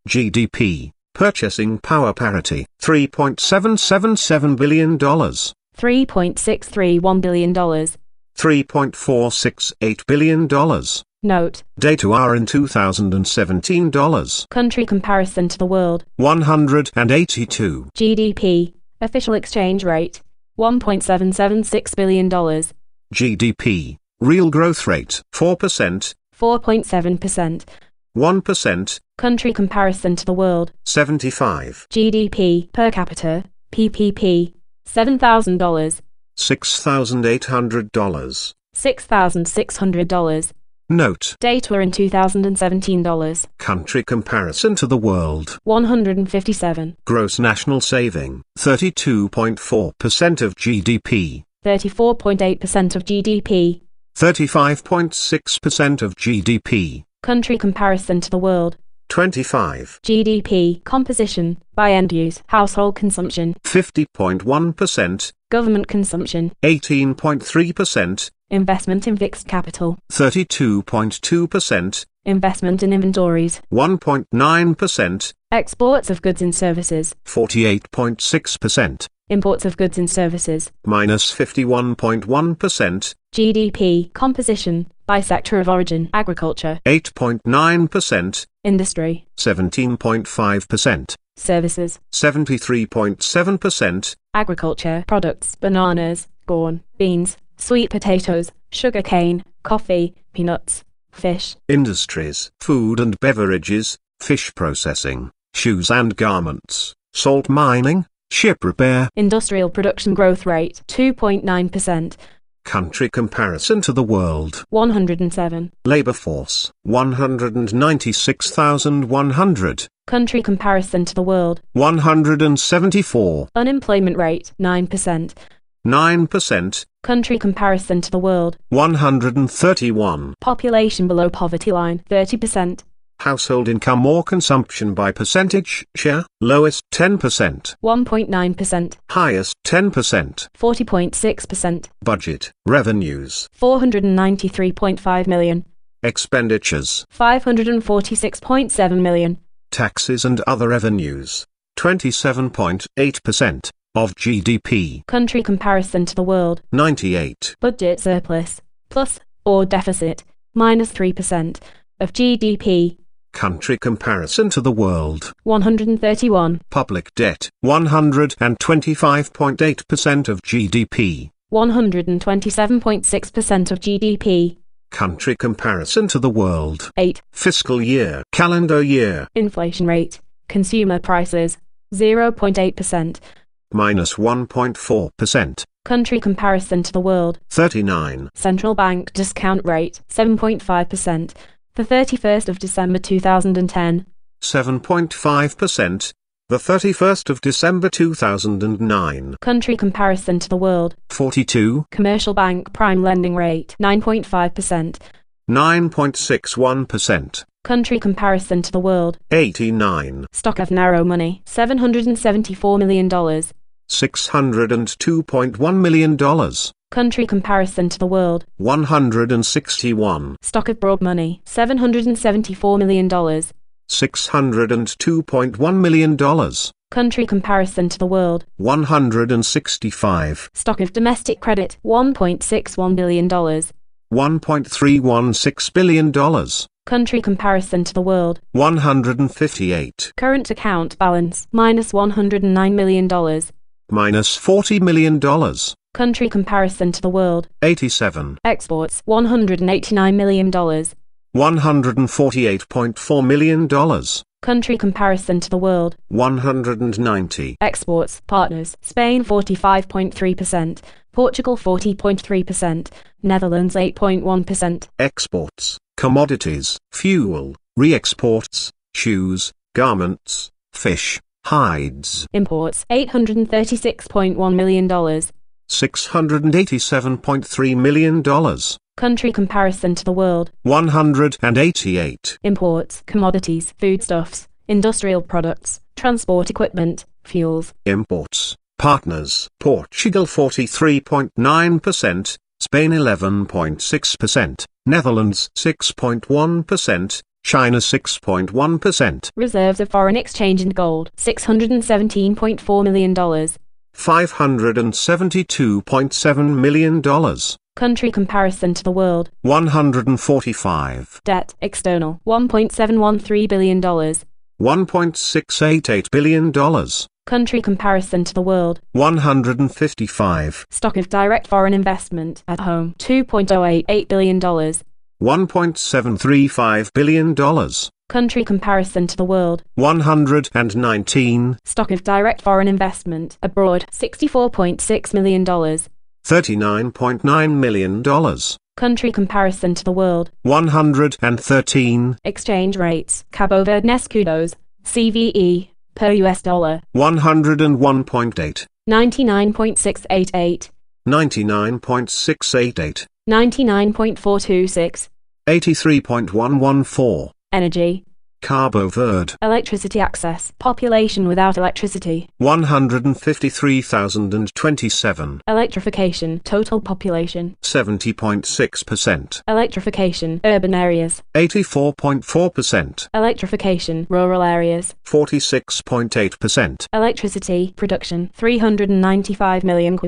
[SPEAKER 1] GDP, purchasing power parity, $3.777 billion.
[SPEAKER 2] $3.631 billion.
[SPEAKER 1] $3.468 billion.
[SPEAKER 2] Note.
[SPEAKER 1] Day to hour in 2017 dollars.
[SPEAKER 2] Country comparison to the world.
[SPEAKER 1] 182.
[SPEAKER 2] GDP. Official exchange rate. $1.776 billion.
[SPEAKER 1] GDP. Real growth rate. 4%.
[SPEAKER 2] 4.7%.
[SPEAKER 1] 1%.
[SPEAKER 2] Country comparison to the world.
[SPEAKER 1] 75.
[SPEAKER 2] GDP per capita. PPP. $7,000.
[SPEAKER 1] $6,800.
[SPEAKER 2] $6,600.
[SPEAKER 1] Note.
[SPEAKER 2] Data in 2017 dollars.
[SPEAKER 1] Country comparison to the world.
[SPEAKER 2] 157.
[SPEAKER 1] Gross national saving, 32.4% of GDP.
[SPEAKER 2] 34.8% of GDP.
[SPEAKER 1] 35.6% of GDP.
[SPEAKER 2] Country comparison to the world.
[SPEAKER 1] 25.
[SPEAKER 2] GDP composition by end use. Household consumption.
[SPEAKER 1] 50.1%.
[SPEAKER 2] Government consumption.
[SPEAKER 1] 18.3%.
[SPEAKER 2] Investment in fixed capital.
[SPEAKER 1] 32.2%.
[SPEAKER 2] Investment in inventories.
[SPEAKER 1] 1.9%.
[SPEAKER 2] Exports of goods and services.
[SPEAKER 1] 48.6%.
[SPEAKER 2] Imports of goods and services.
[SPEAKER 1] Minus 51.1%.
[SPEAKER 2] GDP composition by sector of origin. Agriculture.
[SPEAKER 1] 8.9%.
[SPEAKER 2] Industry.
[SPEAKER 1] 17.5%.
[SPEAKER 2] Services.
[SPEAKER 1] 73.7%.
[SPEAKER 2] Agriculture products. Bananas, corn, beans, sweet potatoes, sugarcane, coffee, peanuts, fish.
[SPEAKER 1] Industries. Food and beverages, fish processing, shoes and garments, salt mining, ship repair.
[SPEAKER 2] Industrial production growth rate. 2.9%.
[SPEAKER 1] Country comparison to the world.
[SPEAKER 2] 107.
[SPEAKER 1] Labor force. 196,100.
[SPEAKER 2] Country comparison to the world.
[SPEAKER 1] 174.
[SPEAKER 2] Unemployment rate. 9%.
[SPEAKER 1] 9%.
[SPEAKER 2] Country comparison to the world.
[SPEAKER 1] 131.
[SPEAKER 2] Population below poverty line. 30%.
[SPEAKER 1] Household income or consumption by percentage share. Lowest 10%.
[SPEAKER 2] 1.9%.
[SPEAKER 1] Highest 10%.
[SPEAKER 2] 40.6%.
[SPEAKER 1] Budget. Revenues.
[SPEAKER 2] $493.5 million.
[SPEAKER 1] Expenditures.
[SPEAKER 2] $546.7 million.
[SPEAKER 1] Taxes and other revenues. 27.8% of GDP.
[SPEAKER 2] Country comparison to the world.
[SPEAKER 1] 98.
[SPEAKER 2] Budget surplus, plus, or deficit, minus 3% of GDP.
[SPEAKER 1] Country comparison to the world.
[SPEAKER 2] 131.
[SPEAKER 1] Public debt. 125.8% of GDP.
[SPEAKER 2] 127.6% of GDP.
[SPEAKER 1] Country comparison to the world.
[SPEAKER 2] 8.
[SPEAKER 1] Fiscal year. Calendar year.
[SPEAKER 2] Inflation rate. Consumer prices. 0.8%.
[SPEAKER 1] Minus 1.4%.
[SPEAKER 2] Country comparison to the world.
[SPEAKER 1] 39.
[SPEAKER 2] Central bank discount rate. 7.5%. The 31st of December 2010.
[SPEAKER 1] 7.5%. The 31st of December 2009.
[SPEAKER 2] Country comparison to the world.
[SPEAKER 1] 42.
[SPEAKER 2] Commercial bank prime lending rate. 9.5%.
[SPEAKER 1] 9.61%.
[SPEAKER 2] Country comparison to the world.
[SPEAKER 1] 89.
[SPEAKER 2] Stock of narrow money. $774 million.
[SPEAKER 1] $602.1 million.
[SPEAKER 2] Country comparison to the world.
[SPEAKER 1] 161.
[SPEAKER 2] Stock of broad money. $774 million.
[SPEAKER 1] $602.1 million.
[SPEAKER 2] Country comparison to the world.
[SPEAKER 1] 165.
[SPEAKER 2] Stock of domestic credit. $1.61 billion.
[SPEAKER 1] $1.316 billion.
[SPEAKER 2] Country comparison to the world.
[SPEAKER 1] 158.
[SPEAKER 2] Current account balance. Minus $109 million.
[SPEAKER 1] Minus $40 million.
[SPEAKER 2] Country comparison to the world.
[SPEAKER 1] 87.
[SPEAKER 2] Exports. $189 million.
[SPEAKER 1] $148.4 million.
[SPEAKER 2] Country comparison to the world.
[SPEAKER 1] 190.
[SPEAKER 2] Exports, partners, Spain 45.3%, Portugal 40.3%, Netherlands 8.1%.
[SPEAKER 1] Exports, commodities, fuel, re-exports, shoes, garments, fish, hides.
[SPEAKER 2] Imports, $836.1 million.
[SPEAKER 1] $687.3 million.
[SPEAKER 2] Country comparison to the world.
[SPEAKER 1] 188.
[SPEAKER 2] Imports, commodities, foodstuffs, industrial products, transport equipment, fuels.
[SPEAKER 1] Imports, partners, Portugal 43.9%, Spain 11.6%, Netherlands 6.1%, China 6.1%.
[SPEAKER 2] Reserves of foreign exchange and gold, $617.4 million.
[SPEAKER 1] $572.7 million.
[SPEAKER 2] Country comparison to the world.
[SPEAKER 1] 145.
[SPEAKER 2] Debt, external, $1.713 billion.
[SPEAKER 1] $1.688 billion.
[SPEAKER 2] Country comparison to the world.
[SPEAKER 1] 155.
[SPEAKER 2] Stock of direct foreign investment, at home, $2.088 billion.
[SPEAKER 1] $1.735 billion.
[SPEAKER 2] Country comparison to the world.
[SPEAKER 1] 119.
[SPEAKER 2] Stock of direct foreign investment, abroad, $64.6 million.
[SPEAKER 1] $39.9 million.
[SPEAKER 2] Country comparison to the world.
[SPEAKER 1] 113.
[SPEAKER 2] Exchange rates, Cabo Verde escudos, CVE, per US dollar.
[SPEAKER 1] 101.8.
[SPEAKER 2] 99.688.
[SPEAKER 1] 99.688.
[SPEAKER 2] 99.426.
[SPEAKER 1] 83.114.
[SPEAKER 2] Energy.
[SPEAKER 1] Cabo Verde.
[SPEAKER 2] Electricity access. Population without electricity.
[SPEAKER 1] 153,027.
[SPEAKER 2] Electrification. Total population.
[SPEAKER 1] 70.6%.
[SPEAKER 2] Electrification. Urban areas.
[SPEAKER 1] 84.4%.
[SPEAKER 2] Electrification. Rural areas.
[SPEAKER 1] 46.8%.
[SPEAKER 2] Electricity. Production. 395 million.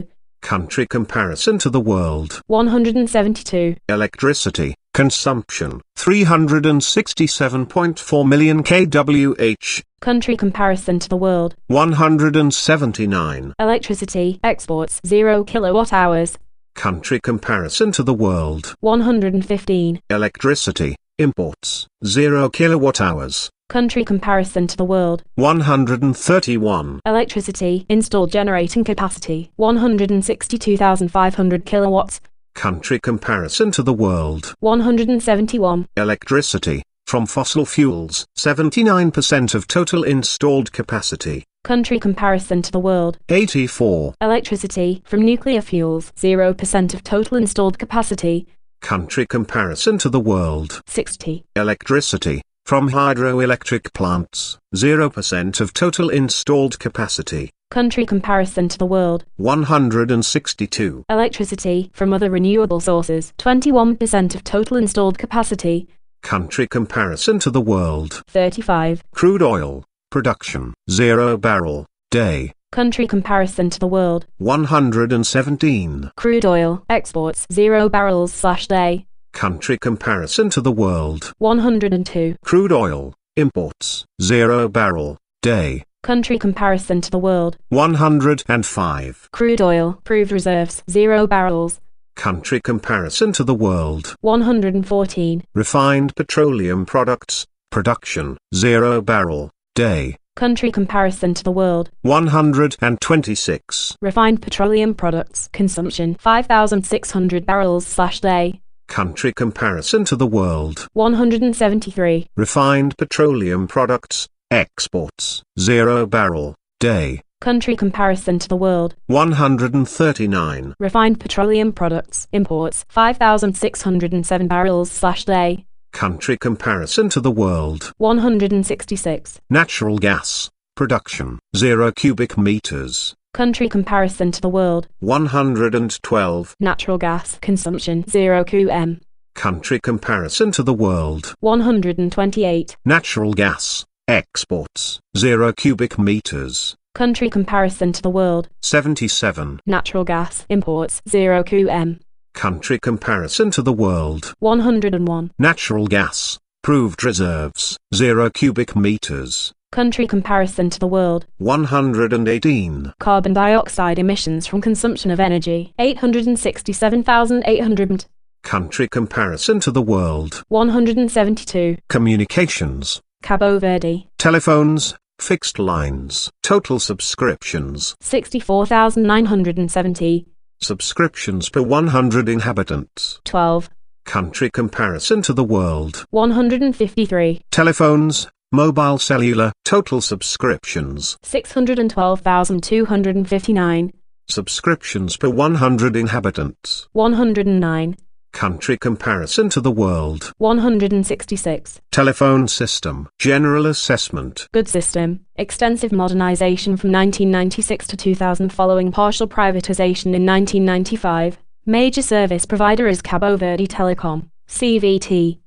[SPEAKER 1] Country comparison to the world.
[SPEAKER 2] 172.
[SPEAKER 1] Electricity consumption 367.4 million kWh.
[SPEAKER 2] Country comparison to the world.
[SPEAKER 1] 179.
[SPEAKER 2] Electricity exports 0 kilowatt hours.
[SPEAKER 1] Country comparison to the world.
[SPEAKER 2] 115.
[SPEAKER 1] Electricity imports 0 kilowatt hours.
[SPEAKER 2] Country comparison to the world.
[SPEAKER 1] 131.
[SPEAKER 2] Electricity installed generating capacity 162,500 kilowatts.
[SPEAKER 1] Country comparison to the world.
[SPEAKER 2] 171.
[SPEAKER 1] Electricity from fossil fuels 79% of total installed capacity.
[SPEAKER 2] Country comparison to the world.
[SPEAKER 1] 84.
[SPEAKER 2] Electricity from nuclear fuels 0% of total installed capacity.
[SPEAKER 1] Country comparison to the world.
[SPEAKER 2] 60.
[SPEAKER 1] Electricity from hydroelectric plants 0% of total installed capacity.
[SPEAKER 2] Country comparison to the world.
[SPEAKER 1] 162.
[SPEAKER 2] Electricity from other renewable sources 21% of total installed capacity.
[SPEAKER 1] Country comparison to the world.
[SPEAKER 2] 35.
[SPEAKER 1] Crude oil production 0 barrel day.
[SPEAKER 2] Country comparison to the world.
[SPEAKER 1] 117.
[SPEAKER 2] Crude oil exports 0 barrels/day.
[SPEAKER 1] Country comparison to the world.
[SPEAKER 2] 102.
[SPEAKER 1] Crude oil imports 0 barrel day.
[SPEAKER 2] Country comparison to the world.
[SPEAKER 1] 105.
[SPEAKER 2] Crude oil proved reserves 0 barrels.
[SPEAKER 1] Country comparison to the world.
[SPEAKER 2] 114.
[SPEAKER 1] Refined petroleum products production 0 barrel day.
[SPEAKER 2] Country comparison to the world.
[SPEAKER 1] 126.
[SPEAKER 2] Refined petroleum products consumption 5,600 barrels/day.
[SPEAKER 1] Country comparison to the world.
[SPEAKER 2] 173.
[SPEAKER 1] Refined petroleum products exports 0 barrel day.
[SPEAKER 2] Country comparison to the world.
[SPEAKER 1] 139.
[SPEAKER 2] Refined petroleum products imports 5,607 barrels/day.
[SPEAKER 1] Country comparison to the world.
[SPEAKER 2] 166.
[SPEAKER 1] Natural gas production 0 cubic meters.
[SPEAKER 2] Country comparison to the world.
[SPEAKER 1] 112.
[SPEAKER 2] Natural gas consumption 0 qm.
[SPEAKER 1] Country comparison to the world.
[SPEAKER 2] 128.
[SPEAKER 1] Natural gas exports 0 cubic meters.
[SPEAKER 2] Country comparison to the world.
[SPEAKER 1] 77.
[SPEAKER 2] Natural gas imports 0 qm.
[SPEAKER 1] Country comparison to the world.
[SPEAKER 2] 101.
[SPEAKER 1] Natural gas proved reserves 0 cubic meters.
[SPEAKER 2] Country comparison to the world.
[SPEAKER 1] 118.
[SPEAKER 2] Carbon dioxide emissions from consumption of energy 867,800.
[SPEAKER 1] Country comparison to the world.
[SPEAKER 2] 172.
[SPEAKER 1] Communications
[SPEAKER 2] Cabo Verde.
[SPEAKER 1] Telephones, fixed lines. Total subscriptions.
[SPEAKER 2] 64,970.
[SPEAKER 1] Subscriptions per 100 inhabitants.
[SPEAKER 2] 12.
[SPEAKER 1] Country comparison to the world.
[SPEAKER 2] 153.
[SPEAKER 1] Telephones, mobile cellular. Total subscriptions.
[SPEAKER 2] 612,259.
[SPEAKER 1] Subscriptions per 100 inhabitants.
[SPEAKER 2] 109.
[SPEAKER 1] Country comparison to the world.
[SPEAKER 2] 166.
[SPEAKER 1] Telephone system. General assessment.
[SPEAKER 2] Good system. Extensive modernization from 1996 to 2000 following partial privatization in 1995. Major service provider is Cabo Verde Telecom, CVT.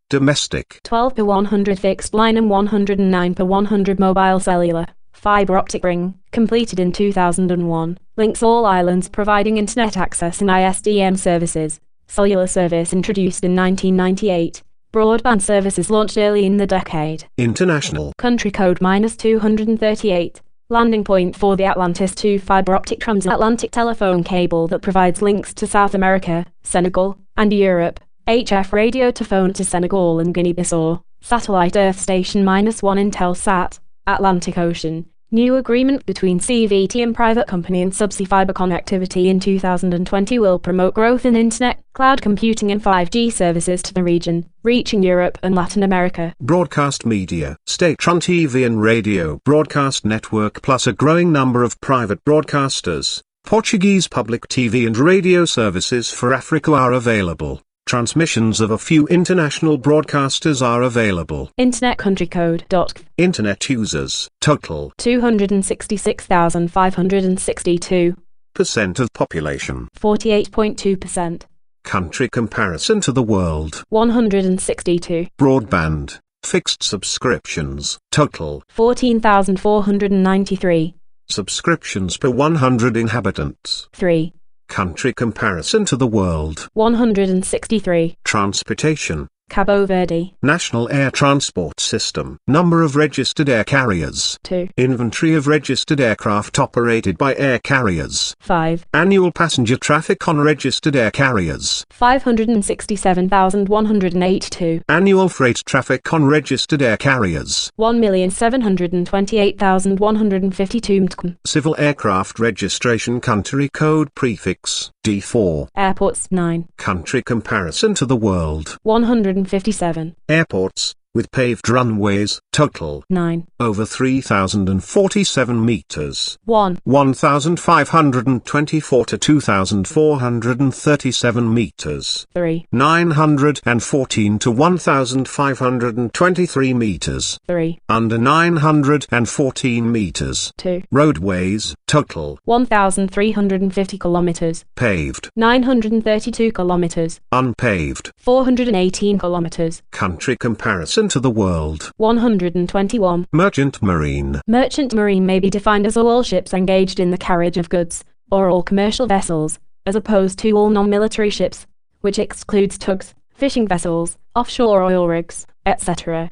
[SPEAKER 1] Domestic.
[SPEAKER 2] 12 per 100 fixed line and 109 per 100 mobile cellular. Fiber optic ring, completed in 2001. Links all islands providing internet access and ISDN services. Cellular service introduced in 1998. Broadband services launched early in the decade.
[SPEAKER 1] International.
[SPEAKER 2] Country code -238. Landing point for the Atlantis 2 fiber optic transatlantic telephone cable that provides links to South America, Senegal, and Europe. HF radio to phone to Senegal and Guinea-Bissau. Satellite Earth Station -1 Intelsat. Atlantic Ocean. New agreement between CVT and private company and subsea fiber connectivity in 2020 will promote growth in internet, cloud computing and 5G services to the region, reaching Europe and Latin America.
[SPEAKER 1] Broadcast media. State-run TV and radio broadcast network plus a growing number of private broadcasters. Portuguese public TV and radio services for Africa are available. Transmissions of a few international broadcasters are available.
[SPEAKER 2] Internet country code.
[SPEAKER 1] Internet users. Total.
[SPEAKER 2] 266,562.
[SPEAKER 1] Percent of population.
[SPEAKER 2] 48.2%.
[SPEAKER 1] Country comparison to the world.
[SPEAKER 2] 162.
[SPEAKER 1] Broadband. Fixed subscriptions. Total.
[SPEAKER 2] 14,493.
[SPEAKER 1] Subscriptions per 100 inhabitants.
[SPEAKER 2] 3.
[SPEAKER 1] Country comparison to the world.
[SPEAKER 2] 163.
[SPEAKER 1] Transportation.
[SPEAKER 2] Cabo Verde.
[SPEAKER 1] National Air Transport System. Number of registered air carriers.
[SPEAKER 2] 2.
[SPEAKER 1] Inventory of registered aircraft operated by air carriers.
[SPEAKER 2] 5.
[SPEAKER 1] Annual passenger traffic on registered air carriers.
[SPEAKER 2] 567,182.
[SPEAKER 1] Annual freight traffic on registered air carriers.
[SPEAKER 2] 1,728,152.
[SPEAKER 1] Civil aircraft registration country code prefix, D4.
[SPEAKER 2] Airports, 9.
[SPEAKER 1] Country comparison to the world.
[SPEAKER 2] 157.
[SPEAKER 1] Airports, with paved runways, total.
[SPEAKER 2] 9.
[SPEAKER 1] Over 3,047 meters.
[SPEAKER 2] 1.
[SPEAKER 1] 1,524 to 2,437 meters.
[SPEAKER 2] 3.
[SPEAKER 1] 914 to 1,523 meters.
[SPEAKER 2] 3.
[SPEAKER 1] Under 914 meters.
[SPEAKER 2] 2.
[SPEAKER 1] Roadways, total.
[SPEAKER 2] 1,350 kilometers.
[SPEAKER 1] Paved.
[SPEAKER 2] 932 kilometers.
[SPEAKER 1] Unpaved.
[SPEAKER 2] 418 kilometers.
[SPEAKER 1] Country comparison to the world.
[SPEAKER 2] 121.
[SPEAKER 1] Merchant marine.
[SPEAKER 2] Merchant marine may be defined as all ships engaged in the carriage of goods, or all commercial vessels, as opposed to all non-military ships, which excludes tugs, fishing vessels, offshore oil rigs, etc.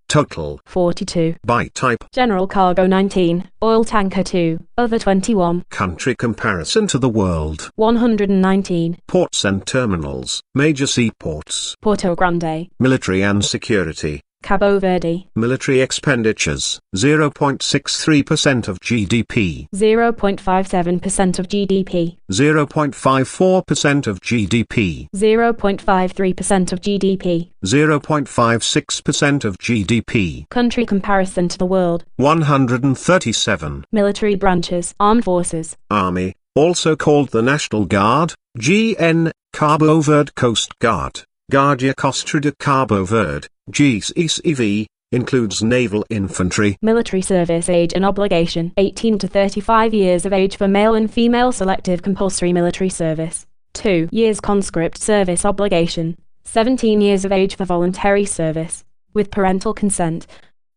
[SPEAKER 1] Total.
[SPEAKER 2] 42.
[SPEAKER 1] By type.
[SPEAKER 2] General cargo 19, oil tanker 2, other 21.
[SPEAKER 1] Country comparison to the world.
[SPEAKER 2] 119.
[SPEAKER 1] Ports and terminals. Major seaports.
[SPEAKER 2] Porto Grande.
[SPEAKER 1] Military and security.
[SPEAKER 2] Cabo Verde.
[SPEAKER 1] Military expenditures, 0.63% of GDP.
[SPEAKER 2] 0.57% of GDP.
[SPEAKER 1] 0.54% of GDP.
[SPEAKER 2] 0.53% of GDP.
[SPEAKER 1] 0.56% of GDP.
[SPEAKER 2] Country comparison to the world.
[SPEAKER 1] 137.
[SPEAKER 2] Military branches. Armed forces.
[SPEAKER 1] Army, also called the National Guard, GN, Cabo Verde Coast Guard, Guardia Costera de Cabo Verde, GCCV, includes naval infantry.
[SPEAKER 2] Military service age and obligation. 18 to 35 years of age for male and female selective compulsory military service. 2 years conscript service obligation. 17 years of age for voluntary service, with parental consent.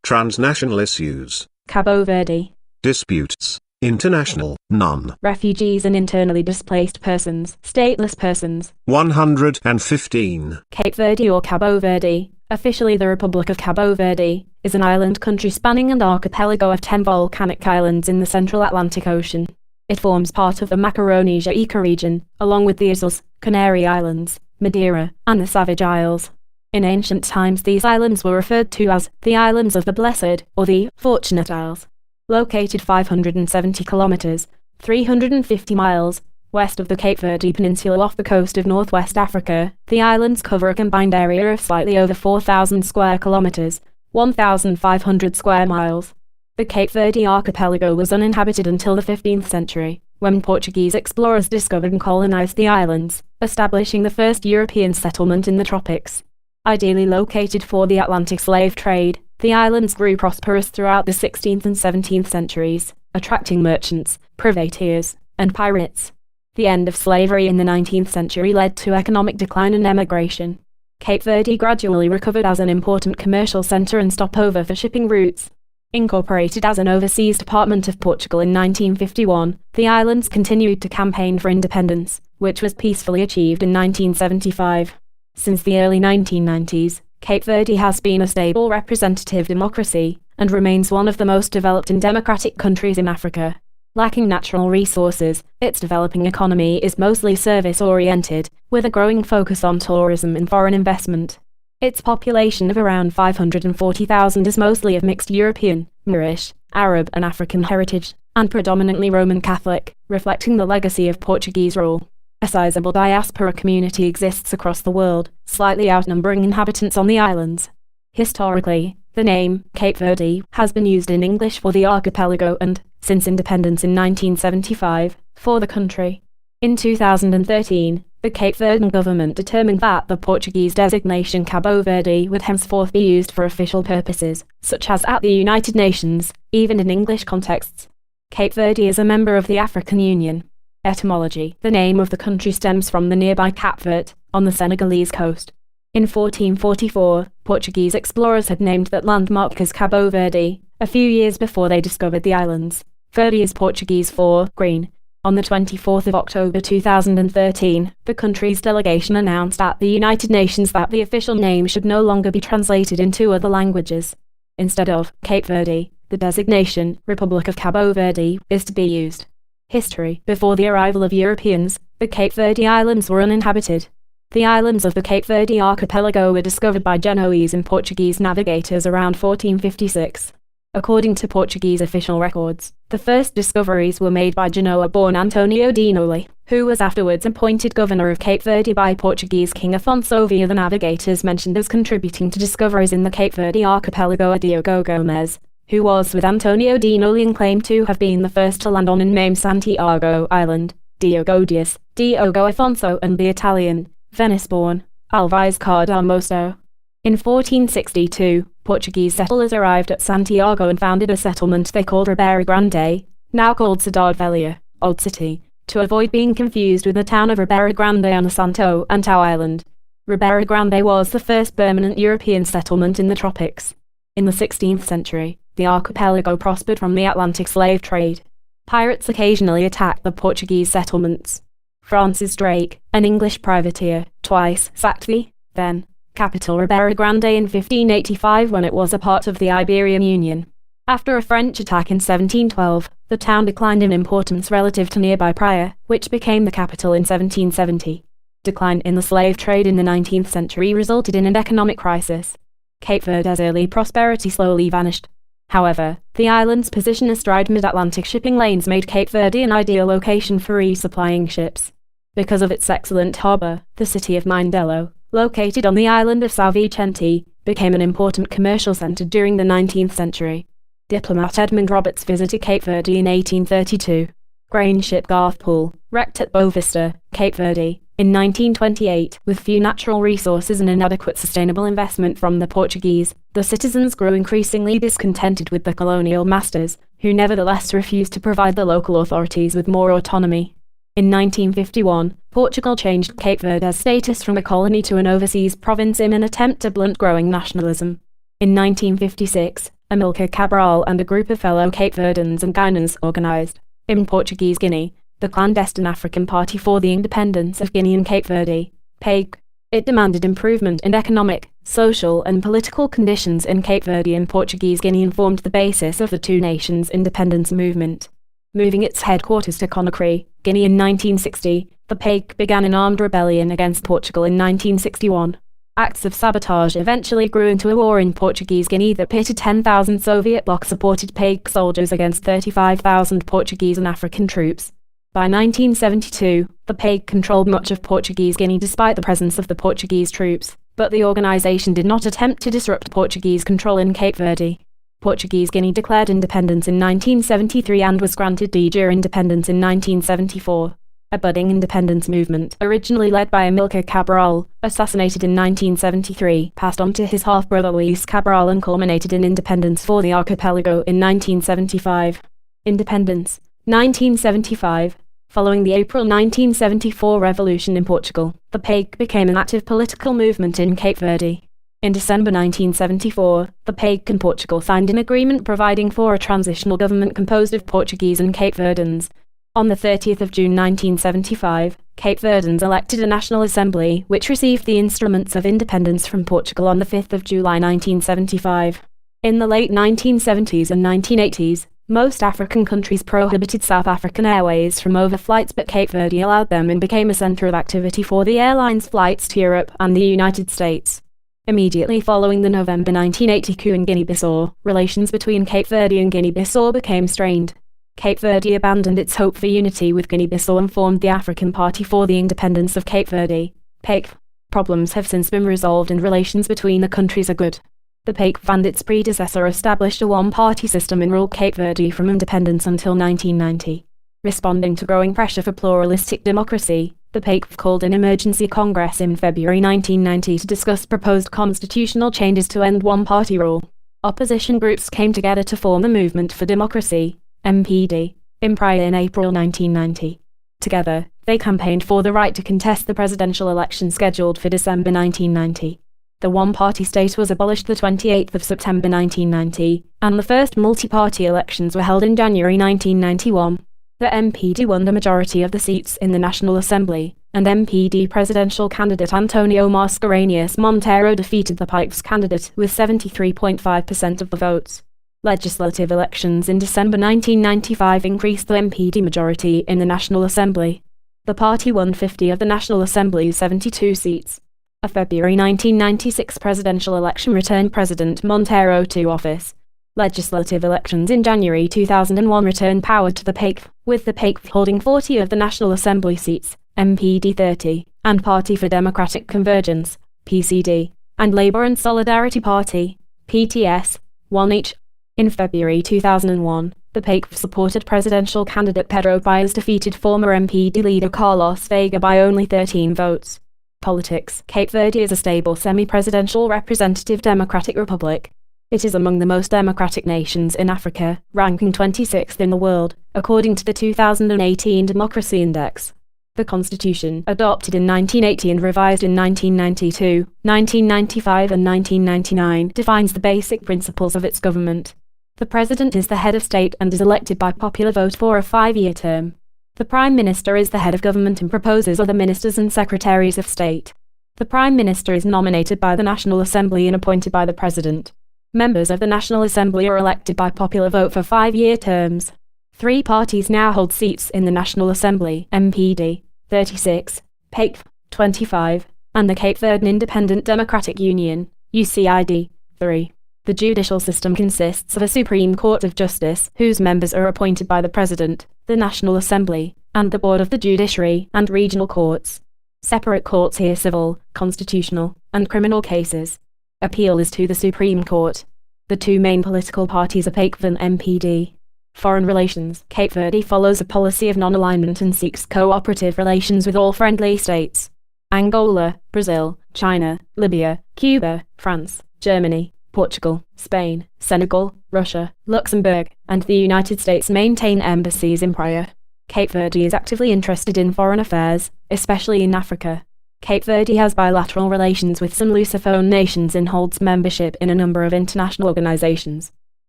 [SPEAKER 1] Transnational issues.
[SPEAKER 2] Cabo Verde.
[SPEAKER 1] Disputes. International, none.
[SPEAKER 2] Refugees and internally displaced persons. Stateless persons.
[SPEAKER 1] 115.
[SPEAKER 2] Cape Verde or Cabo Verde, officially the Republic of Cabo Verde, is an island country spanning an archipelago of 10 volcanic islands in the central Atlantic Ocean. It forms part of the Macaronesia ecoregion, along with the Azores, Canary Islands, Madeira, and the Savage Isles. In ancient times these islands were referred to as the Islands of the Blessed, or the Fortunate Isles. Located 570 kilometers, 350 miles, west of the Cape Verde Peninsula off the coast of northwest Africa, the islands cover a combined area of slightly over 4,000 square kilometers, 1,500 square miles. The Cape Verde archipelago was uninhabited until the 15th century, when Portuguese explorers discovered and colonized the islands, establishing the first European settlement in the tropics. Ideally located for the Atlantic slave trade, the islands grew prosperous throughout the 16th and 17th centuries, attracting merchants, privateers, and pirates. The end of slavery in the 19th century led to economic decline and emigration. Cape Verde gradually recovered as an important commercial center and stopover for shipping routes. Incorporated as an overseas department of Portugal in 1951, the islands continued to campaign for independence, which was peacefully achieved in 1975. Since the early 1990s, Cape Verde has been a stable representative democracy, and remains one of the most developed and democratic countries in Africa. Lacking natural resources, its developing economy is mostly service-oriented, with a growing focus on tourism and foreign investment. Its population of around 540,000 is mostly of mixed European, Moorish, Arab and African heritage, and predominantly Roman Catholic, reflecting the legacy of Portuguese rule. A sizable diaspora community exists across the world, slightly outnumbering inhabitants on the islands. Historically, the name Cape Verde has been used in English for the archipelago and, since independence in 1975, for the country. In 2013, the Cape Verdean government determined that the Portuguese designation Cabo Verde would henceforth be used for official purposes, such as at the United Nations, even in English contexts. Cape Verde is a member of the African Union. Etymology: the name of the country stems from the nearby Cap Verde, on the Senegalese coast. In 1444, Portuguese explorers had named that landmark as Cabo Verde, a few years before they discovered the islands. Verde is Portuguese for green. On the 24th of October 2013, the country's delegation announced at the United Nations that the official name should no longer be translated into other languages. Instead of Cape Verde, the designation Republic of Cabo Verde is to be used. History: before the arrival of Europeans, the Cape Verde Islands were uninhabited. The islands of the Cape Verde archipelago were discovered by Genoese and Portuguese navigators around 1456. According to Portuguese official records, the first discoveries were made by Genoa-born Antonio de Noli, who was afterwards appointed governor of Cape Verde by Portuguese King Afonso via the navigators mentioned as contributing to discoveries in the Cape Verde archipelago are Diogo Gomes, who was with Antonio de Noli and claimed to have been the first to land on and name Santiago Island, Diogo Dias, Diogo Afonso and the Italian, Venice-born, Alvise Cardamoso. In 1462, Portuguese settlers arrived at Santiago and founded a settlement they called Ribeira Grande, now called Cidade Velha, Old City, to avoid being confused with the town of Ribeira Grande on the Santo Antão Island. Ribeira Grande was the first permanent European settlement in the tropics. In the 16th century, the archipelago prospered from the Atlantic slave trade. Pirates occasionally attacked the Portuguese settlements. Francis Drake, an English privateer, twice sacked the, then, capital Ribeira Grande in 1585 when it was a part of the Iberian Union. After a French attack in 1712, the town declined in importance relative to nearby Praia, which became the capital in 1770. Decline in the slave trade in the 19th century resulted in an economic crisis. Cape Verde's early prosperity slowly vanished. However, the island's position astride mid-Atlantic shipping lanes made Cape Verde an ideal location for resupplying ships. Because of its excellent harbour, the city of Mindelo, located on the island of São Vicente, became an important commercial centre during the 19th century. Diplomat Edmund Roberts visited Cape Verde in 1832. Grain ship Garthpool, wrecked at Boa Vista, Cape Verde, in 1928, with few natural resources and inadequate sustainable investment from the Portuguese, the citizens grew increasingly discontented with the colonial masters, who nevertheless refused to provide the local authorities with more autonomy. In 1951, Portugal changed Cape Verde's status from a colony to an overseas province in an attempt to blunt growing nationalism. In 1956, Amilcar Cabral and a group of fellow Cape Verdeans and Guineans organized, in Portuguese Guinea, the clandestine African Party for the Independence of Guinea and Cape Verde, PAIG. It demanded improvement in economic, social and political conditions in Cape Verde and Portuguese Guinea and formed the basis of the two nations' independence movement. Moving its headquarters to Conakry, Guinea in 1960, the PAIG began an armed rebellion against Portugal in 1961. Acts of sabotage eventually grew into a war in Portuguese Guinea that pitted 10,000 Soviet bloc-supported PAIG soldiers against 35,000 Portuguese and African troops. By 1972, the PAIG controlled much of Portuguese Guinea despite the presence of the Portuguese troops, but the organization did not attempt to disrupt Portuguese control in Cape Verde. Portuguese Guinea declared independence in 1973 and was granted de jure independence in 1974. A budding independence movement, originally led by Amilcar Cabral, assassinated in 1973, passed on to his half-brother Luis Cabral and culminated in independence for the archipelago in 1975. Independence, 1975. Following the April 1974 revolution in Portugal, the PAIG became an active political movement in Cape Verde. In December 1974, the PAIG and Portugal signed an agreement providing for a transitional government composed of Portuguese and Cape Verdans. On the 30th of June 1975, Cape Verdans elected a National Assembly, which received the instruments of independence from Portugal on the 5th of July 1975. In the late 1970s and 1980s, most African countries prohibited South African Airways from overflights, but Cape Verde allowed them and became a center of activity for the airline's flights to Europe and the United States. Immediately following the November 1980 coup in Guinea-Bissau, relations between Cape Verde and Guinea-Bissau became strained. Cape Verde abandoned its hope for unity with Guinea-Bissau and formed the African Party for the Independence of Cape Verde, PAIG. Problems have since been resolved and relations between the countries are good. The PAIG and its predecessor established a one-party system and ruled Cape Verde from independence until 1990. Responding to growing pressure for pluralistic democracy, the PAIG called an emergency congress in February 1990 to discuss proposed constitutional changes to end one-party rule. Opposition groups came together to form the Movement for Democracy, MPD, in Praia in April 1990. Together, they campaigned for the right to contest the presidential election scheduled for December 1990. The one-party state was abolished the 28th of September 1990, and the first multi-party elections were held in January 1991. The MPD won the majority of the seats in the National Assembly, and MPD presidential candidate Antonio Mascarenhas Monteiro defeated the PAIG's candidate with 73.5% of the votes. Legislative elections in December 1995 increased the MPD majority in the National Assembly. The party won 50 of the National Assembly's 72 seats. A February 1996 presidential election returned President Monteiro to office. Legislative elections in January 2001 returned power to the PAIG, with the PAIG holding 40 of the National Assembly seats, MPD 30, and Party for Democratic Convergence, PCD, and Labour and Solidarity Party, PTS, 1 each. In February 2001, the PAIG supported presidential candidate Pedro Bias defeated former MPD leader Carlos Veiga by only 13 votes. Politics. Cape Verde is a stable semi-presidential representative democratic republic. It is among the most democratic nations in Africa, ranking 26th in the world, according to the 2018 Democracy Index. The Constitution, adopted in 1980 and revised in 1992, 1995 and 1999, defines the basic principles of its government. The President is the head of state and is elected by popular vote for a 5-year term. The Prime Minister is the head of government and proposes other ministers and secretaries of state. The Prime Minister is nominated by the National Assembly and appointed by the President. Members of the National Assembly are elected by popular vote for 5-year terms. 3 parties now hold seats in the National Assembly: MPD, 36, PAIG, 25, and the Cape Verdean Independent Democratic Union, UCID, 3. The judicial system consists of a Supreme Court of Justice, whose members are appointed by the President, the National Assembly, and the Board of the Judiciary and Regional Courts. Separate courts hear civil, constitutional, and criminal cases. Appeal is to the Supreme Court. The 2 main political parties are PAIG and MPD. Foreign relations. Cape Verde follows a policy of non-alignment and seeks cooperative relations with all friendly states. Angola, Brazil, China, Libya, Cuba, France, Germany, Portugal, Spain, Senegal, Russia, Luxembourg, and the United States maintain embassies in Praia. Cape Verde is actively interested in foreign affairs, especially in Africa. Cape Verde has bilateral relations with some Lusophone nations and holds membership in a number of international organizations.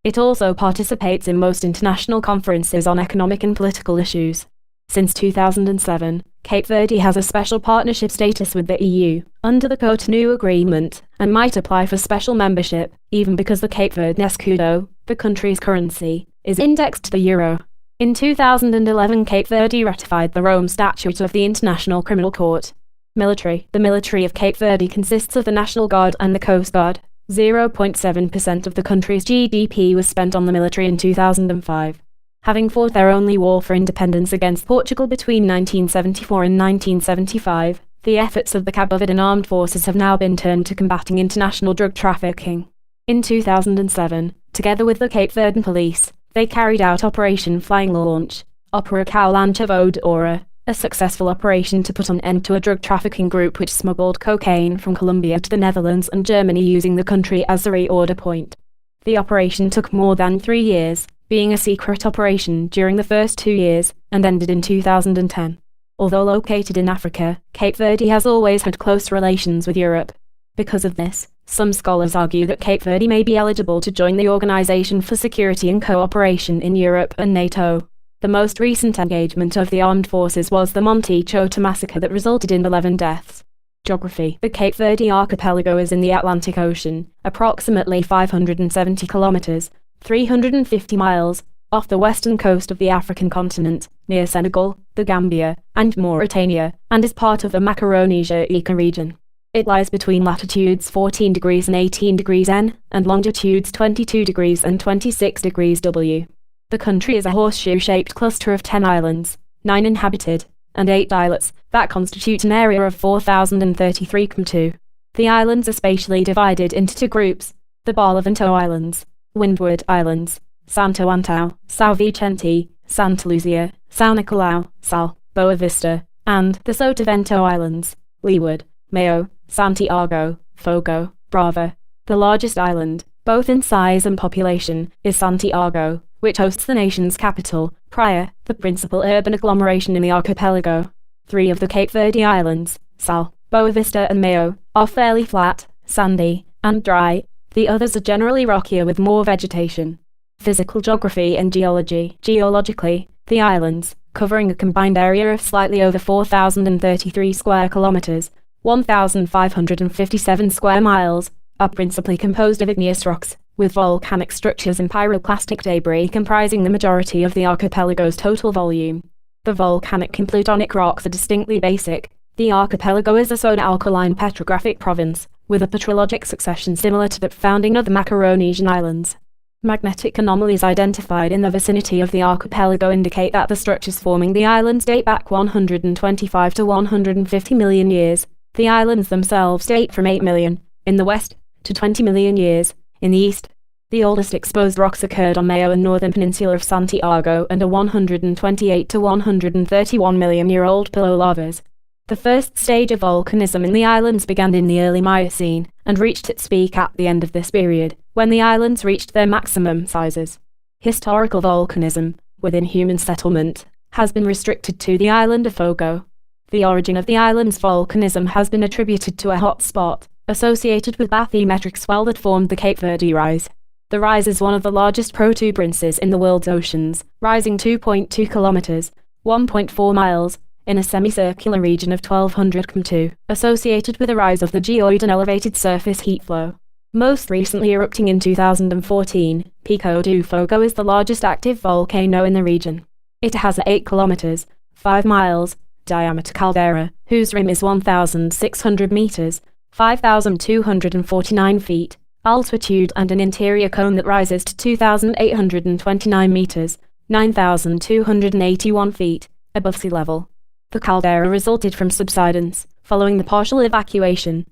[SPEAKER 2] It also participates in most international conferences on economic and political issues. Since 2007, Cape Verde has a special partnership status with the EU, under the Cotonou Agreement, and might apply for special membership, even because the Cape Verde escudo, the country's currency, is indexed to the euro. In 2011, Cape Verde ratified the Rome Statute of the International Criminal Court. Military. The military of Cape Verde consists of the National Guard and the Coast Guard. 0.7% of the country's GDP was spent on the military in 2005. Having fought their only war for independence against Portugal between 1974 and 1975, the efforts of the Cabo Verdean armed forces have now been turned to combating international drug trafficking. In 2007, together with the Cape Verdean police, they carried out Operation Flying Launch, Opera Lancha Voadora, a successful operation to put an end to a drug trafficking group which smuggled cocaine from Colombia to the Netherlands and Germany using the country as a reorder point. The operation took more than 3 years, being a secret operation during the first 2 years, and ended in 2010. Although located in Africa, Cape Verde has always had close relations with Europe. Because of this, some scholars argue that Cape Verde may be eligible to join the Organization for Security and Cooperation in Europe and NATO. The most recent engagement of the armed forces was the Monte Chota massacre that resulted in 11 deaths. Geography. The Cape Verde archipelago is in the Atlantic Ocean, approximately 570 kilometers, 350 miles, off the western coast of the African continent, near Senegal, the Gambia, and Mauritania, and is part of the Macaronesia ecoregion. It lies between latitudes 14 degrees and 18 degrees N, and longitudes 22 degrees and 26 degrees W. The country is a horseshoe-shaped cluster of 10 islands, 9 inhabited, and 8 islets, that constitute an area of 4,033 km². The islands are spatially divided into 2 groups: the Barlovento Islands, Windward Islands, Santo Antão, São Vicente, Santa Luzia, São Nicolau, Sal, Boa Vista, and the Sotavento Islands, Leeward, Mayo, Santiago, Fogo, Brava. The largest island, both in size and population, is Santiago, which hosts the nation's capital, Praia, the principal urban agglomeration in the archipelago. 3 of the Cape Verde Islands, Sal, Boa Vista and Mayo, are fairly flat, sandy, and dry. The others are generally rockier with more vegetation. Physical geography and geology. Geologically, the islands, covering a combined area of slightly over 4,033 square kilometers, 1,557 square miles, are principally composed of igneous rocks, with volcanic structures and pyroclastic debris comprising the majority of the archipelago's total volume. The volcanic and plutonic rocks are distinctly basic. The archipelago is a soda-alkaline petrographic province, with a petrologic succession similar to that found in other Macaronesian islands. Magnetic anomalies identified in the vicinity of the archipelago indicate that the structures forming the islands date back 125 to 150 million years. The islands themselves date from 8 million, in the west, to 20 million years, in the east. The oldest exposed rocks occurred on Mayo and northern peninsula of Santiago and are 128 to 131 million year old pillow lavas. The first stage of volcanism in the islands began in the early Miocene, and reached its peak at the end of this period, when the islands reached their maximum sizes. Historical volcanism, within human settlement, has been restricted to the island of Fogo. The origin of the island's volcanism has been attributed to a hot spot, associated with bathymetric swell that formed the Cape Verde Rise. The rise is one of the largest protuberances in the world's oceans, rising 2.2 kilometers, 1.4 miles, in a semicircular region of 1,200 km², associated with a rise of the geoid and elevated surface heat flow. Most recently erupting in 2014, Pico do Fogo is the largest active volcano in the region. It has a 8 kilometers, 5 miles, diameter caldera, whose rim is 1,600 meters, 5,249 feet, altitude, and an interior cone that rises to 2,829 meters, 9,281 feet, above sea level. The caldera resulted from subsidence, following the partial eruption,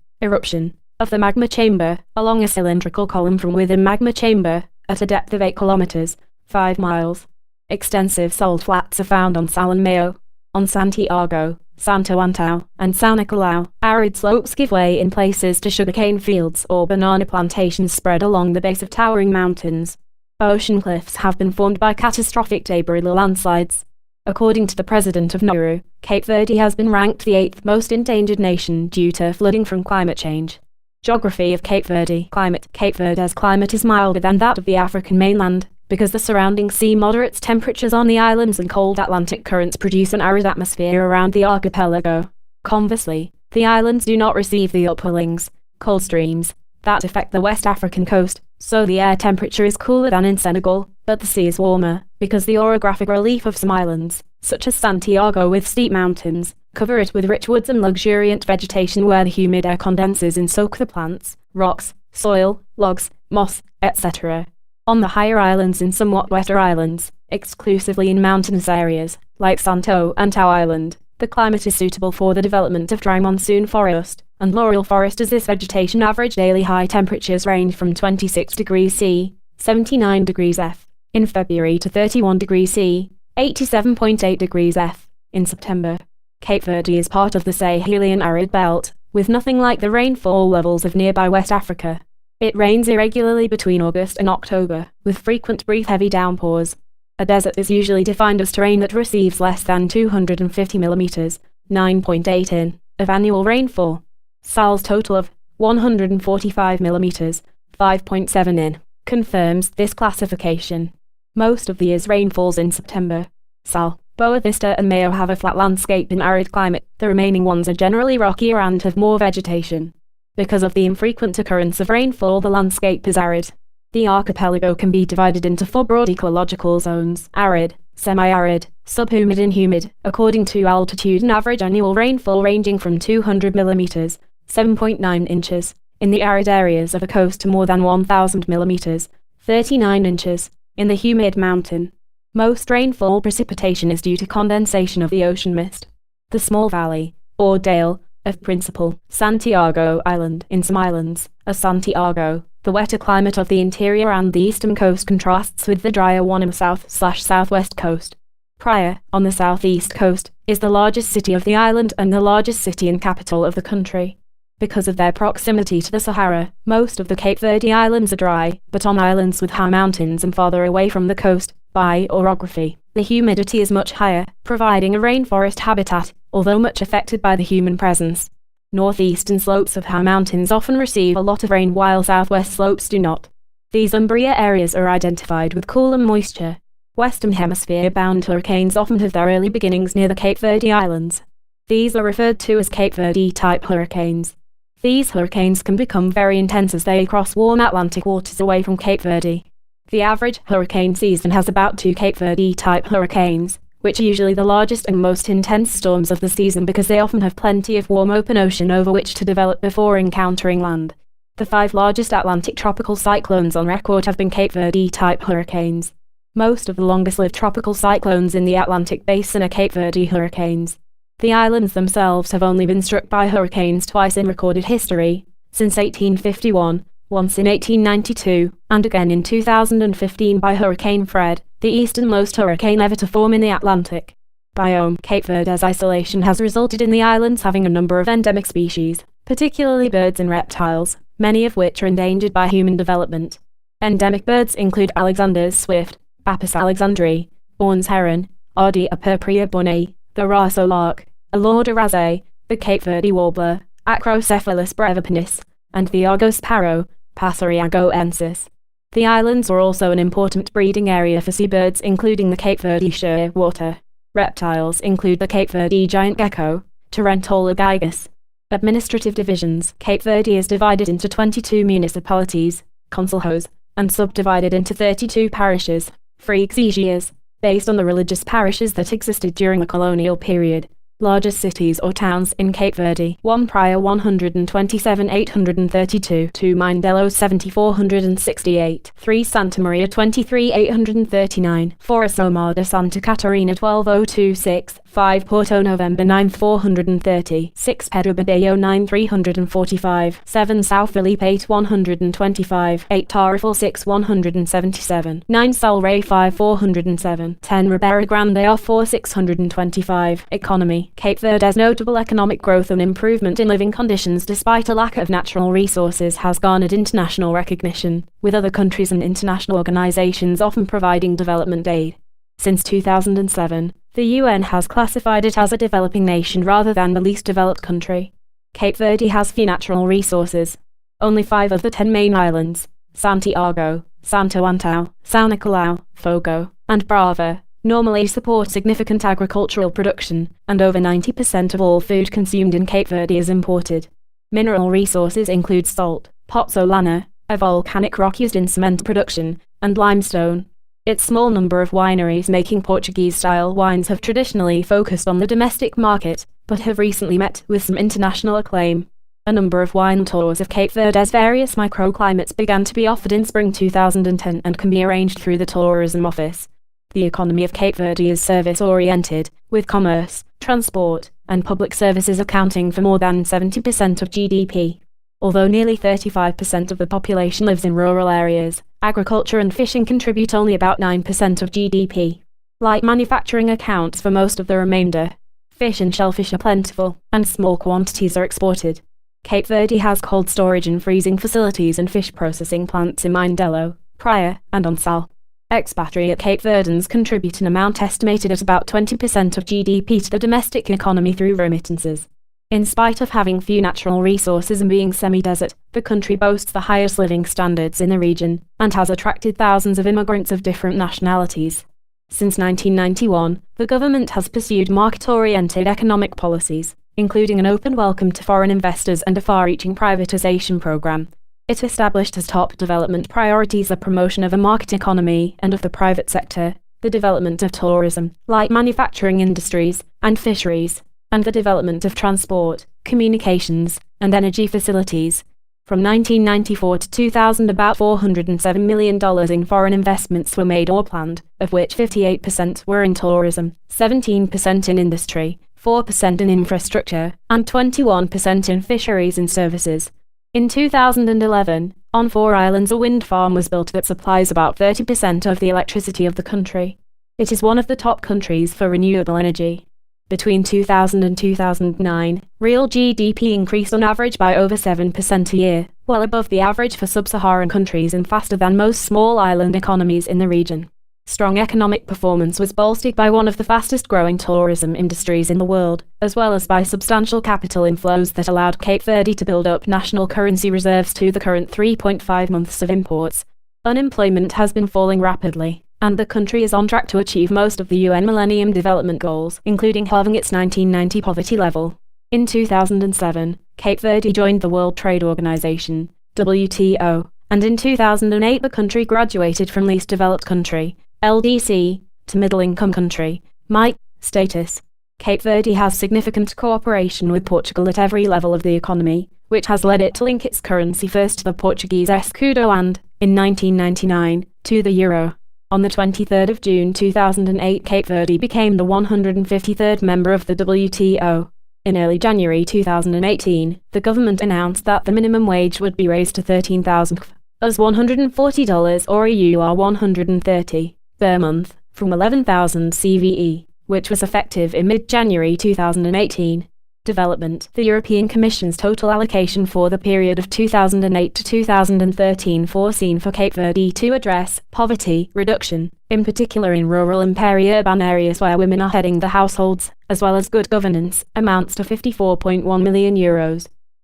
[SPEAKER 2] of the magma chamber, along a cylindrical column from within magma chamber, at a depth of 8 kilometers, 5 miles. Extensive salt flats are found on Sal and Mayo. On Santiago, Santo Antão, and São Nicolau, arid slopes give way in places to sugarcane fields or banana plantations spread along the base of towering mountains. Ocean cliffs have been formed by catastrophic debris landslides. According to the president of Nauru, Cape Verde has been ranked the 8th most endangered nation due to flooding from climate change. Geography of Cape Verde. Climate. Cape Verde's climate is milder than that of the African mainland, because the surrounding sea moderates temperatures on the islands and cold Atlantic currents produce an arid atmosphere around the archipelago. Conversely, the islands do not receive the upwellings, cold streams, that affect the West African coast, so the air temperature is cooler than in Senegal, but the sea is warmer, because the orographic relief of some islands, such as Santiago with steep mountains, Cover it with rich woods and luxuriant vegetation where the humid air condenses and soak the plants, rocks, soil, logs, moss, etc. On the higher islands and somewhat wetter islands, exclusively in mountainous areas, like Santo Antão Island, the climate is suitable for the development of dry monsoon forest and laurel forest, as this vegetation average daily high temperatures range from 26 degrees C, 79 degrees F, in February to 31 degrees C, 87.8 degrees F, in September. Cape Verde is part of the Sahelian arid belt, with nothing like the rainfall levels of nearby West Africa. It rains irregularly between August and October, with frequent brief heavy downpours. A desert is usually defined as terrain that receives less than 250 mm, 9.8 in, of annual rainfall. Sal's total of 145 mm, 5.7 in, confirms this classification. Most of the year's rain falls in September. Sal, Boa Vista and Mayo have a flat landscape in arid climate. The remaining ones are generally rockier and have more vegetation. Because of the infrequent occurrence of rainfall, the landscape is arid. The archipelago can be divided into 4 broad ecological zones: arid, semi-arid, subhumid and humid, according to altitude, and average annual rainfall ranging from 200 mm, 7.9 inches, in the arid areas of the coast to more than 1,000 mm, 39 inches, in the humid mountain. Most rainfall precipitation is due to condensation of the ocean mist. The small valley, or dale, of Principal Santiago Island in some islands, as Santiago, the wetter climate of the interior and the eastern coast contrasts with the drier one on the south/southwest coast. Praia, on the southeast coast, is the largest city of the island and the largest city and capital of the country. Because of their proximity to the Sahara, most of the Cape Verde Islands are dry, but on islands with high mountains and farther away from the coast, by orography, the humidity is much higher, providing a rainforest habitat, although much affected by the human presence. Northeastern slopes of high mountains often receive a lot of rain while southwest slopes do not. These umbria areas are identified with cooler moisture. Western hemisphere-bound hurricanes often have their early beginnings near the Cape Verde Islands. These are referred to as Cape Verde-type hurricanes. These hurricanes can become very intense as they cross warm Atlantic waters away from Cape Verde. The average hurricane season has about 2 Cape Verde-type hurricanes, which are usually the largest and most intense storms of the season because they often have plenty of warm open ocean over which to develop before encountering land. The 5 largest Atlantic tropical cyclones on record have been Cape Verde-type hurricanes. Most of the longest-lived tropical cyclones in the Atlantic basin are Cape Verde hurricanes. The islands themselves have only been struck by hurricanes twice in recorded history, since 1851, once in 1892, and again in 2015 by Hurricane Fred, the easternmost hurricane ever to form in the Atlantic. Biome: Cape Verde's isolation has resulted in the islands having a number of endemic species, particularly birds and reptiles, many of which are endangered by human development. Endemic birds include Alexander's swift, Apis alexandri, Bourne's heron, Ardea purpurea bonei, the Raso lark, Alauda razae, the Cape Verde warbler, Acrocephalus brevipennis, and the Argo sparrow, Passeriago ensis. The islands are also an important breeding area for seabirds, including the Cape Verde shearwater. Reptiles include the Cape Verde giant gecko, Tarentola gigas. Administrative divisions: Cape Verde is divided into 22 municipalities, concelhos, and subdivided into 32 parishes, freguesias, based on the religious parishes that existed during the colonial period. Largest cities or towns in Cape Verde: 1 Praia 127,832, 2 Mindelo 7,468, 3 Santa Maria 23,839, 4 Asomada Santa Catarina 12,026, 5 Porto November 9,430, 6 Pedro Badeo 9,345, 7 São Felipe 8,125, 8 Tarrafal 6,177, 9 Salrey 5,407, 10 Ribeira Grande 4,625. Economy: Cape Verde's notable economic growth and improvement in living conditions despite a lack of natural resources has garnered international recognition, with other countries and international organizations often providing development aid. Since 2007, the UN has classified it as a developing nation rather than the least developed country. Cape Verde has few natural resources. Only 5 of the 10 main islands, Santiago, Santo Antão, São Nicolau, Fogo, and Brava, normally support significant agricultural production, and over 90% of all food consumed in Cape Verde is imported. Mineral resources include salt, pozzolana, a volcanic rock used in cement production, and limestone. Its small number of wineries making Portuguese-style wines have traditionally focused on the domestic market, but have recently met with some international acclaim. A number of wine tours of Cape Verde's various microclimates began to be offered in spring 2010 and can be arranged through the tourism office. The economy of Cape Verde is service-oriented, with commerce, transport, and public services accounting for more than 70% of GDP. Although nearly 35% of the population lives in rural areas, agriculture and fishing contribute only about 9% of GDP. Light manufacturing accounts for most of the remainder. Fish and shellfish are plentiful, and small quantities are exported. Cape Verde has cold storage and freezing facilities and fish processing plants in Mindelo, Praia, and on Sal. Expatriate Cape Verdens contribute an amount estimated at about 20% of GDP to the domestic economy through remittances. In spite of having few natural resources and being semi-desert, the country boasts the highest living standards in the region, and has attracted thousands of immigrants of different nationalities. Since 1991, the government has pursued market-oriented economic policies, including an open welcome to foreign investors and a far-reaching privatization program. It established as top development priorities the promotion of a market economy and of the private sector, the development of tourism, light manufacturing industries, and fisheries, and the development of transport, communications, and energy facilities. From 1994 to 2000, about $407 million in foreign investments were made or planned, of which 58% were in tourism, 17% in industry, 4% in infrastructure, and 21% in fisheries and services. In 2011, on 4 islands a wind farm was built that supplies about 30% of the electricity of the country. It is one of the top countries for renewable energy. Between 2000 and 2009, real GDP increased on average by over 7% a year, well above the average for sub-Saharan countries and faster than most small island economies in the region. Strong economic performance was bolstered by one of the fastest-growing tourism industries in the world, as well as by substantial capital inflows that allowed Cape Verde to build up national currency reserves to the current 3.5 months of imports. Unemployment has been falling rapidly, and the country is on track to achieve most of the UN Millennium Development Goals, including halving its 1990 poverty level. In 2007, Cape Verde joined the World Trade Organization, WTO, and in 2008 the country graduated from least developed country, LDC, to middle-income country, MIC, status. Cape Verde has significant cooperation with Portugal at every level of the economy, which has led it to link its currency first to the Portuguese escudo and, in 1999, to the euro. On the 23rd of June 2008, Cape Verde became the 153rd member of the WTO. In early January 2018, the government announced that the minimum wage would be raised to $13,000 as $140 or EUR 130 per month, from 11,000 CVE, which was effective in mid-January 2018. Development. The European Commission's total allocation for the period of 2008 to 2013 foreseen for Cape Verde to address poverty reduction, in particular in rural and peri-urban areas where women are heading the households, as well as good governance, amounts to €54.1 million.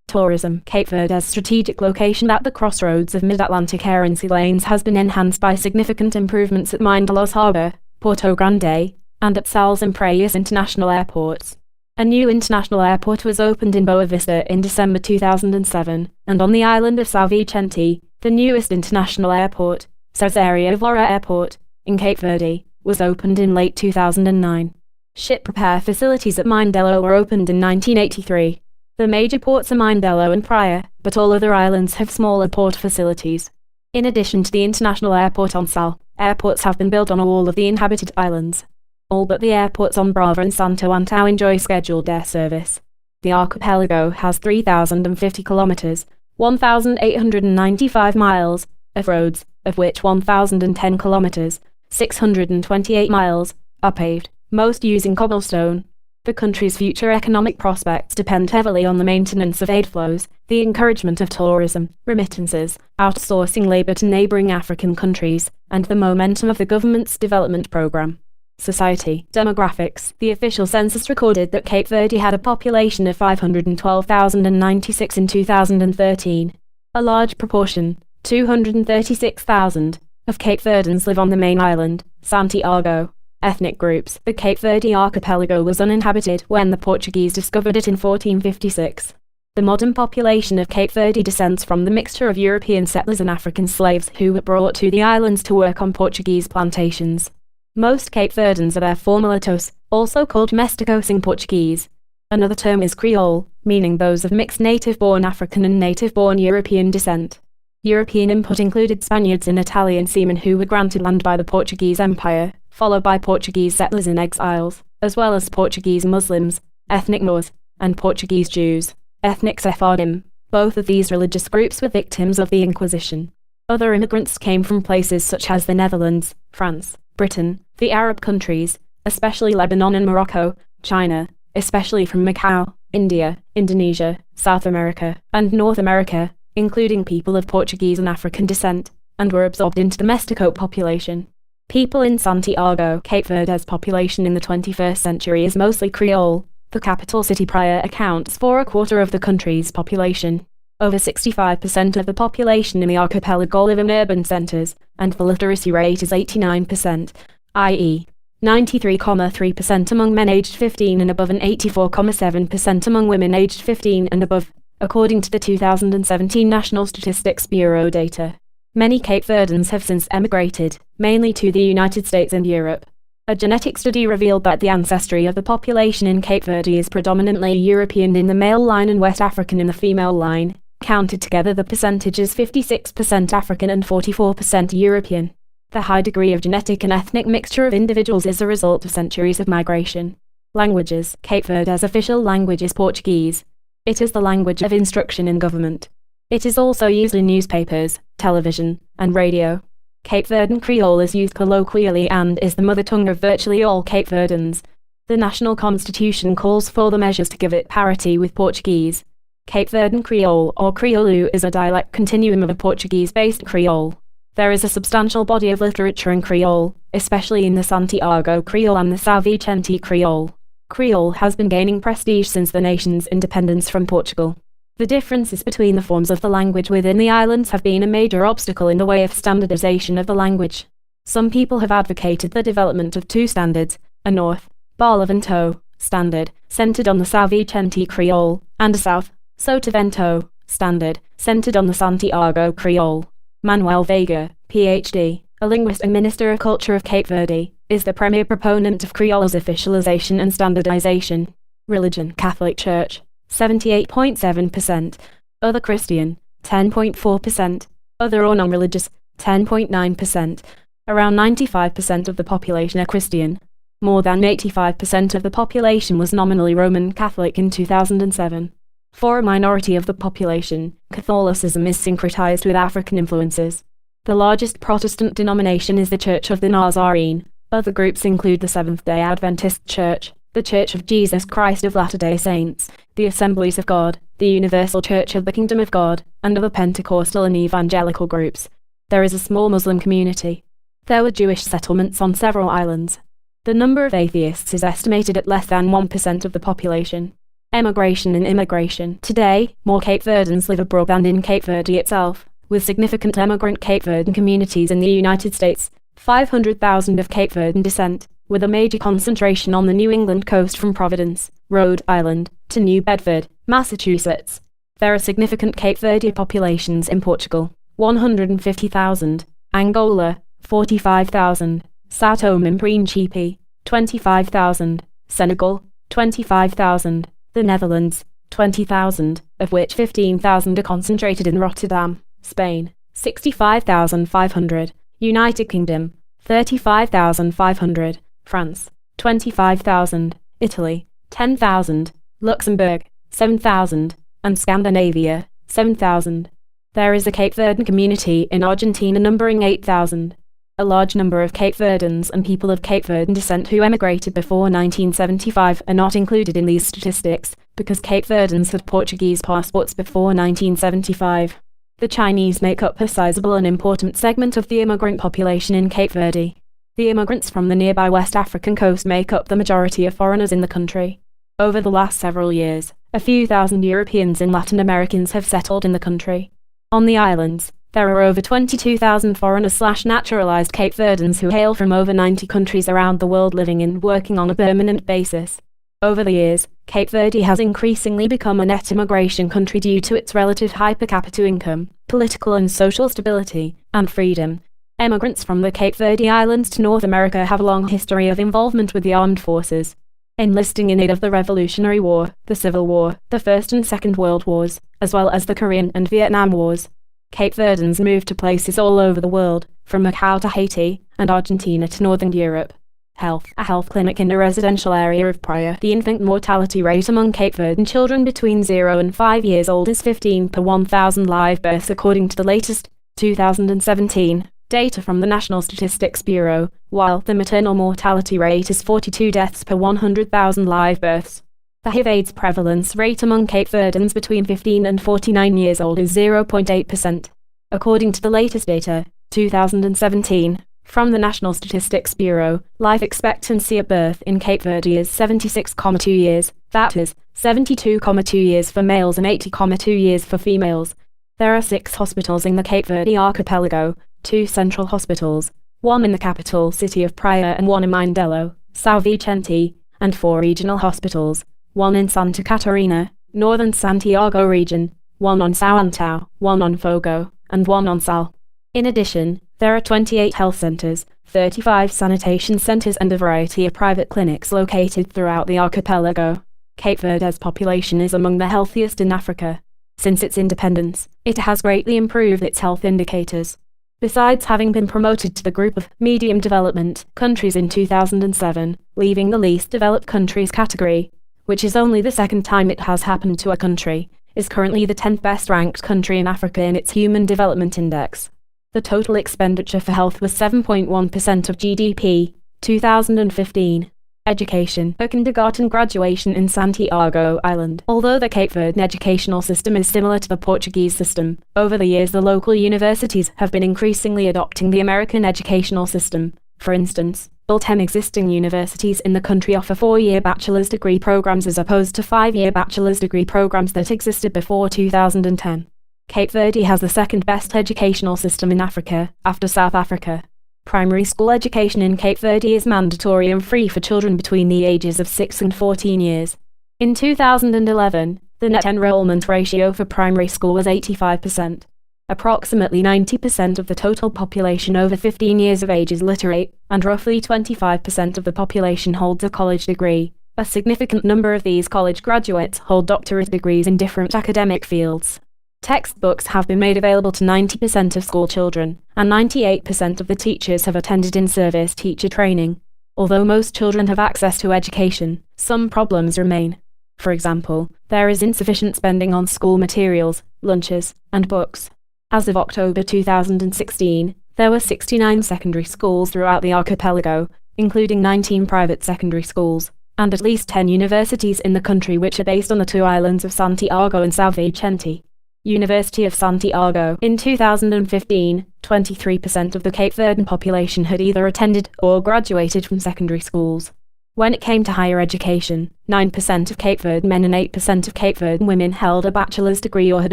[SPEAKER 2] Tourism. Cape Verde's strategic location at the crossroads of mid-Atlantic air and sea lanes has been enhanced by significant improvements at Mindalo's Harbour, Porto Grande, and at Sal's and Praias international airports. A new international airport was opened in Boa Vista in December 2007, and on the island of São Vicente, the newest international airport, Cesaria Evora Airport, in Cape Verde, was opened in late 2009. Ship repair facilities at Mindelo were opened in 1983. The major ports are Mindelo and Praia, but all other islands have smaller port facilities. In addition to the international airport on Sal, airports have been built on all of the inhabited islands. All but the airports on Brava and Santo Antão enjoy scheduled air service. The archipelago has 3,050 kilometers, 1,895 miles, of roads, of which 1,010 kilometers, 628 miles, are paved, most using cobblestone. The country's future economic prospects depend heavily on the maintenance of aid flows, the encouragement of tourism, remittances, outsourcing labor to neighboring African countries, and the momentum of the government's development program. Society. Demographics. The official census recorded that Cape Verde had a population of 512,096 in 2013. A large proportion, 236,000, of Cape Verdens live on the main island, Santiago. Ethnic groups. The Cape Verde archipelago was uninhabited when the Portuguese discovered it in 1456. The modern population of Cape Verde descends from the mixture of European settlers and African slaves who were brought to the islands to work on Portuguese plantations. Most Cape Verdens are therefore mulattoes, also called mesticos in Portuguese. Another term is Creole, meaning those of mixed native-born African and native-born European descent. European input included Spaniards and Italian seamen who were granted land by the Portuguese Empire, followed by Portuguese settlers in exiles, as well as Portuguese Muslims, ethnic Moors, and Portuguese Jews, ethnic Sephardim. Both of these religious groups were victims of the Inquisition. Other immigrants came from places such as the Netherlands, France, Britain, the Arab countries, especially Lebanon and Morocco, China, especially from Macau, India, Indonesia, South America, and North America, including people of Portuguese and African descent, and were absorbed into the Mestico population. People in Santiago, Cape Verde's population in the 21st century is mostly Creole. The capital city Praia accounts for a quarter of the country's population. Over 65% of the population in the archipelago live in urban centers, and the literacy rate is 89%, i.e., 93.3% among men aged 15 and above and 84.7% among women aged 15 and above, according to the 2017 National Statistics Bureau data. Many Cape Verdens have since emigrated, mainly to the United States and Europe. A genetic study revealed that the ancestry of the population in Cape Verde is predominantly European in the male line and West African in the female line. Counted together, the percentage is 56% African and 44% European. The high degree of genetic and ethnic mixture of individuals is a result of centuries of migration. Languages. Cape Verde's official language is Portuguese. It is the language of instruction in government. It is also used in newspapers, television, and radio. Cape Verdean Creole is used colloquially and is the mother tongue of virtually all Cape Verdens. The national constitution calls for the measures to give it parity with Portuguese. Cape Verdean Creole or Crioulo is a dialect continuum of a Portuguese-based Creole. There is a substantial body of literature in Creole, especially in the Santiago Creole and the São Vicente Creole. Creole has been gaining prestige since the nation's independence from Portugal. The differences between the forms of the language within the islands have been a major obstacle in the way of standardization of the language. Some people have advocated the development of two standards, a North, Barlavento, standard, centered on the São Vicente Creole, and a South, Sotavento, standard, centered on the Santiago Creole. Manuel Veiga, Ph.D., a linguist and Minister of Culture of Cape Verde, is the premier proponent of Creole's officialization and standardization. Religion. Catholic Church, 78.7%, other Christian, 10.4%, other or non-religious, 10.9%. Around 95% of the population are Christian. More than 85% of the population was nominally Roman Catholic in 2007. For a minority of the population, Catholicism is syncretized with African influences. The largest Protestant denomination is the Church of the Nazarene. Other groups include the Seventh-day Adventist Church, the Church of Jesus Christ of Latter-day Saints, the Assemblies of God, the Universal Church of the Kingdom of God, and other Pentecostal and evangelical groups. There is a small Muslim community. There were Jewish settlements on several islands. The number of atheists is estimated at less than 1% of the population. Emigration and immigration. Today, more Cape Verdens live abroad than in Cape Verde itself, with significant emigrant Cape Verdean communities in the United States, 500,000 of Cape Verdean descent, with a major concentration on the New England coast from Providence, Rhode Island, to New Bedford, Massachusetts. There are significant Cape Verde populations in Portugal, 150,000, Angola, 45,000, Sao Tome and Príncipe, 25,000, Senegal, 25,000, the Netherlands, 20,000, of which 15,000 are concentrated in Rotterdam, Spain, 65,500, United Kingdom, 35,500, France, 25,000, Italy, 10,000, Luxembourg, 7,000, and Scandinavia, 7,000. There is a Cape Verdean community in Argentina numbering 8,000. A large number of Cape Verdens and people of Cape Verdean descent who emigrated before 1975 are not included in these statistics, because Cape Verdens had Portuguese passports before 1975. The Chinese make up a sizable and important segment of the immigrant population in Cape Verde. The immigrants from the nearby West African coast make up the majority of foreigners in the country. Over the last several years, a few thousand Europeans and Latin Americans have settled in the country. On the islands, there are over 22,000 foreigners/naturalized Cape Verdens who hail from over 90 countries around the world living and working on a permanent basis. Over the years, Cape Verde has increasingly become a net immigration country due to its relative high per capita income, political and social stability, and freedom. Emigrants from the Cape Verde Islands to North America have a long history of involvement with the armed forces. enlisting in aid of the Revolutionary War, the Civil War, the First and Second World Wars, as well as the Korean and Vietnam Wars. Cape Verdens moved to places all over the world, from Macau to Haiti, and Argentina to Northern Europe. A health clinic in a residential area of Praia. The infant mortality rate among Cape Verdean children between 0 and 5 years old is 15 per 1,000 live births according to the latest, 2017, data from the National Statistics Bureau, while the maternal mortality rate is 42 deaths per 100,000 live births. The HIV/AIDS prevalence rate among Cape Verdens between 15 and 49 years old is 0.8%. According to the latest data, 2017, from the National Statistics Bureau, life expectancy at birth in Cape Verde is 76,2 years, that is, 72,2 years for males and 80,2 years for females. There are 6 hospitals in the Cape Verde archipelago, 2 central hospitals, 1 in the capital city of Praia and 1 in Mindelo, São Vicente, and 4 regional hospitals, 1 in Santa Catarina, northern Santiago region, 1 on São Antão, 1 on Fogo, and 1 on Sal. In addition, there are 28 health centers, 35 sanitation centers and a variety of private clinics located throughout the archipelago. Cape Verde's population is among the healthiest in Africa. Since its independence, it has greatly improved its health indicators. Besides having been promoted to the group of medium development countries in 2007, leaving the least developed countries category, which is only the second time it has happened to a country, is currently the 10th best ranked country in Africa in its Human Development Index. The total expenditure for health was 7.1% of GDP, 2015. Education. A kindergarten graduation in Santiago Island. Although the Cape Verdean educational system is similar to the Portuguese system, over the years the local universities have been increasingly adopting the American educational system. For instance, all 10 existing universities in the country offer 4-year bachelor's degree programs as opposed to 5-year bachelor's degree programs that existed before 2010. Cape Verde has the second best educational system in Africa, after South Africa. Primary school education in Cape Verde is mandatory and free for children between the ages of 6 and 14 years. In 2011, the net enrollment ratio for primary school was 85%. Approximately 90% of the total population over 15 years of age is literate, and roughly 25% of the population holds a college degree. A significant number of these college graduates hold doctorate degrees in different academic fields. Textbooks have been made available to 90% of school children, and 98% of the teachers have attended in-service teacher training. Although most children have access to education, some problems remain. For example, there is insufficient spending on school materials, lunches, and books. As of October 2016, there were 69 secondary schools throughout the archipelago, including 19 private secondary schools, and at least 10 universities in the country which are based on the 2 islands of Santiago and São Vicente. University of Santiago. In 2015, 23% of the Cape Verdean population had either attended or graduated from secondary schools. When it came to higher education, 9% of Cape Verdean men and 8% of Cape Verdean women held a bachelor's degree or had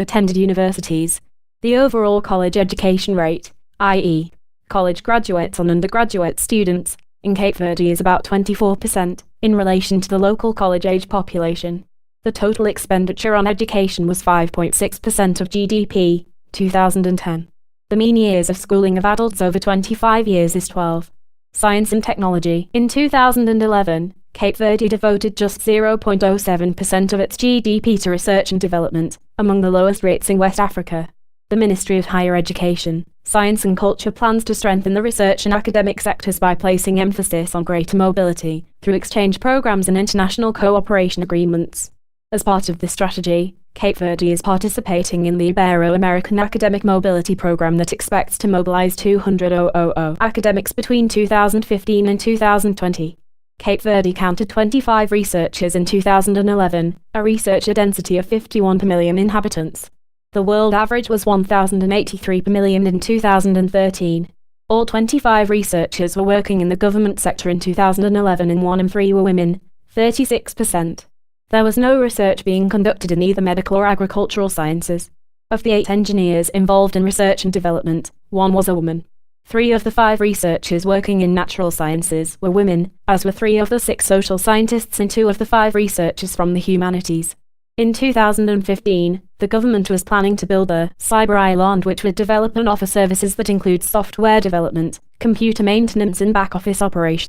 [SPEAKER 2] attended universities. The overall college education rate, i.e., college graduates on undergraduate students, in Cape Verde is about 24% in relation to the local college-age population. The total expenditure on education was 5.6% of GDP, 2010. The mean years of schooling of adults over 25 years is 12. Science and technology. In 2011, Cape Verde devoted just 0.07% of its GDP to research and development, among the lowest rates in West Africa. The Ministry of Higher Education, Science and Culture plans to strengthen the research and academic sectors by placing emphasis on greater mobility, through exchange programs and international cooperation agreements. As part of this strategy, Cape Verde is participating in the Ibero-American Academic Mobility Program that expects to mobilize 200,000 academics between 2015 and 2020. Cape Verde counted 25 researchers in 2011, a researcher density of 51 per million inhabitants. The world average was 1,083 per million in 2013. All 25 researchers were working in the government sector in 2011 and 1 in 3 were women, 36%. There was no research being conducted in either medical or agricultural sciences. Of the 8 engineers involved in research and development, 1 was a woman. 3 of the 5 researchers working in natural sciences were women, as were 3 of the 6 social scientists and 2 of the 5 researchers from the humanities. In 2015, the government was planning to build a cyber island which would develop and offer services that include software development, computer maintenance and back-office operations.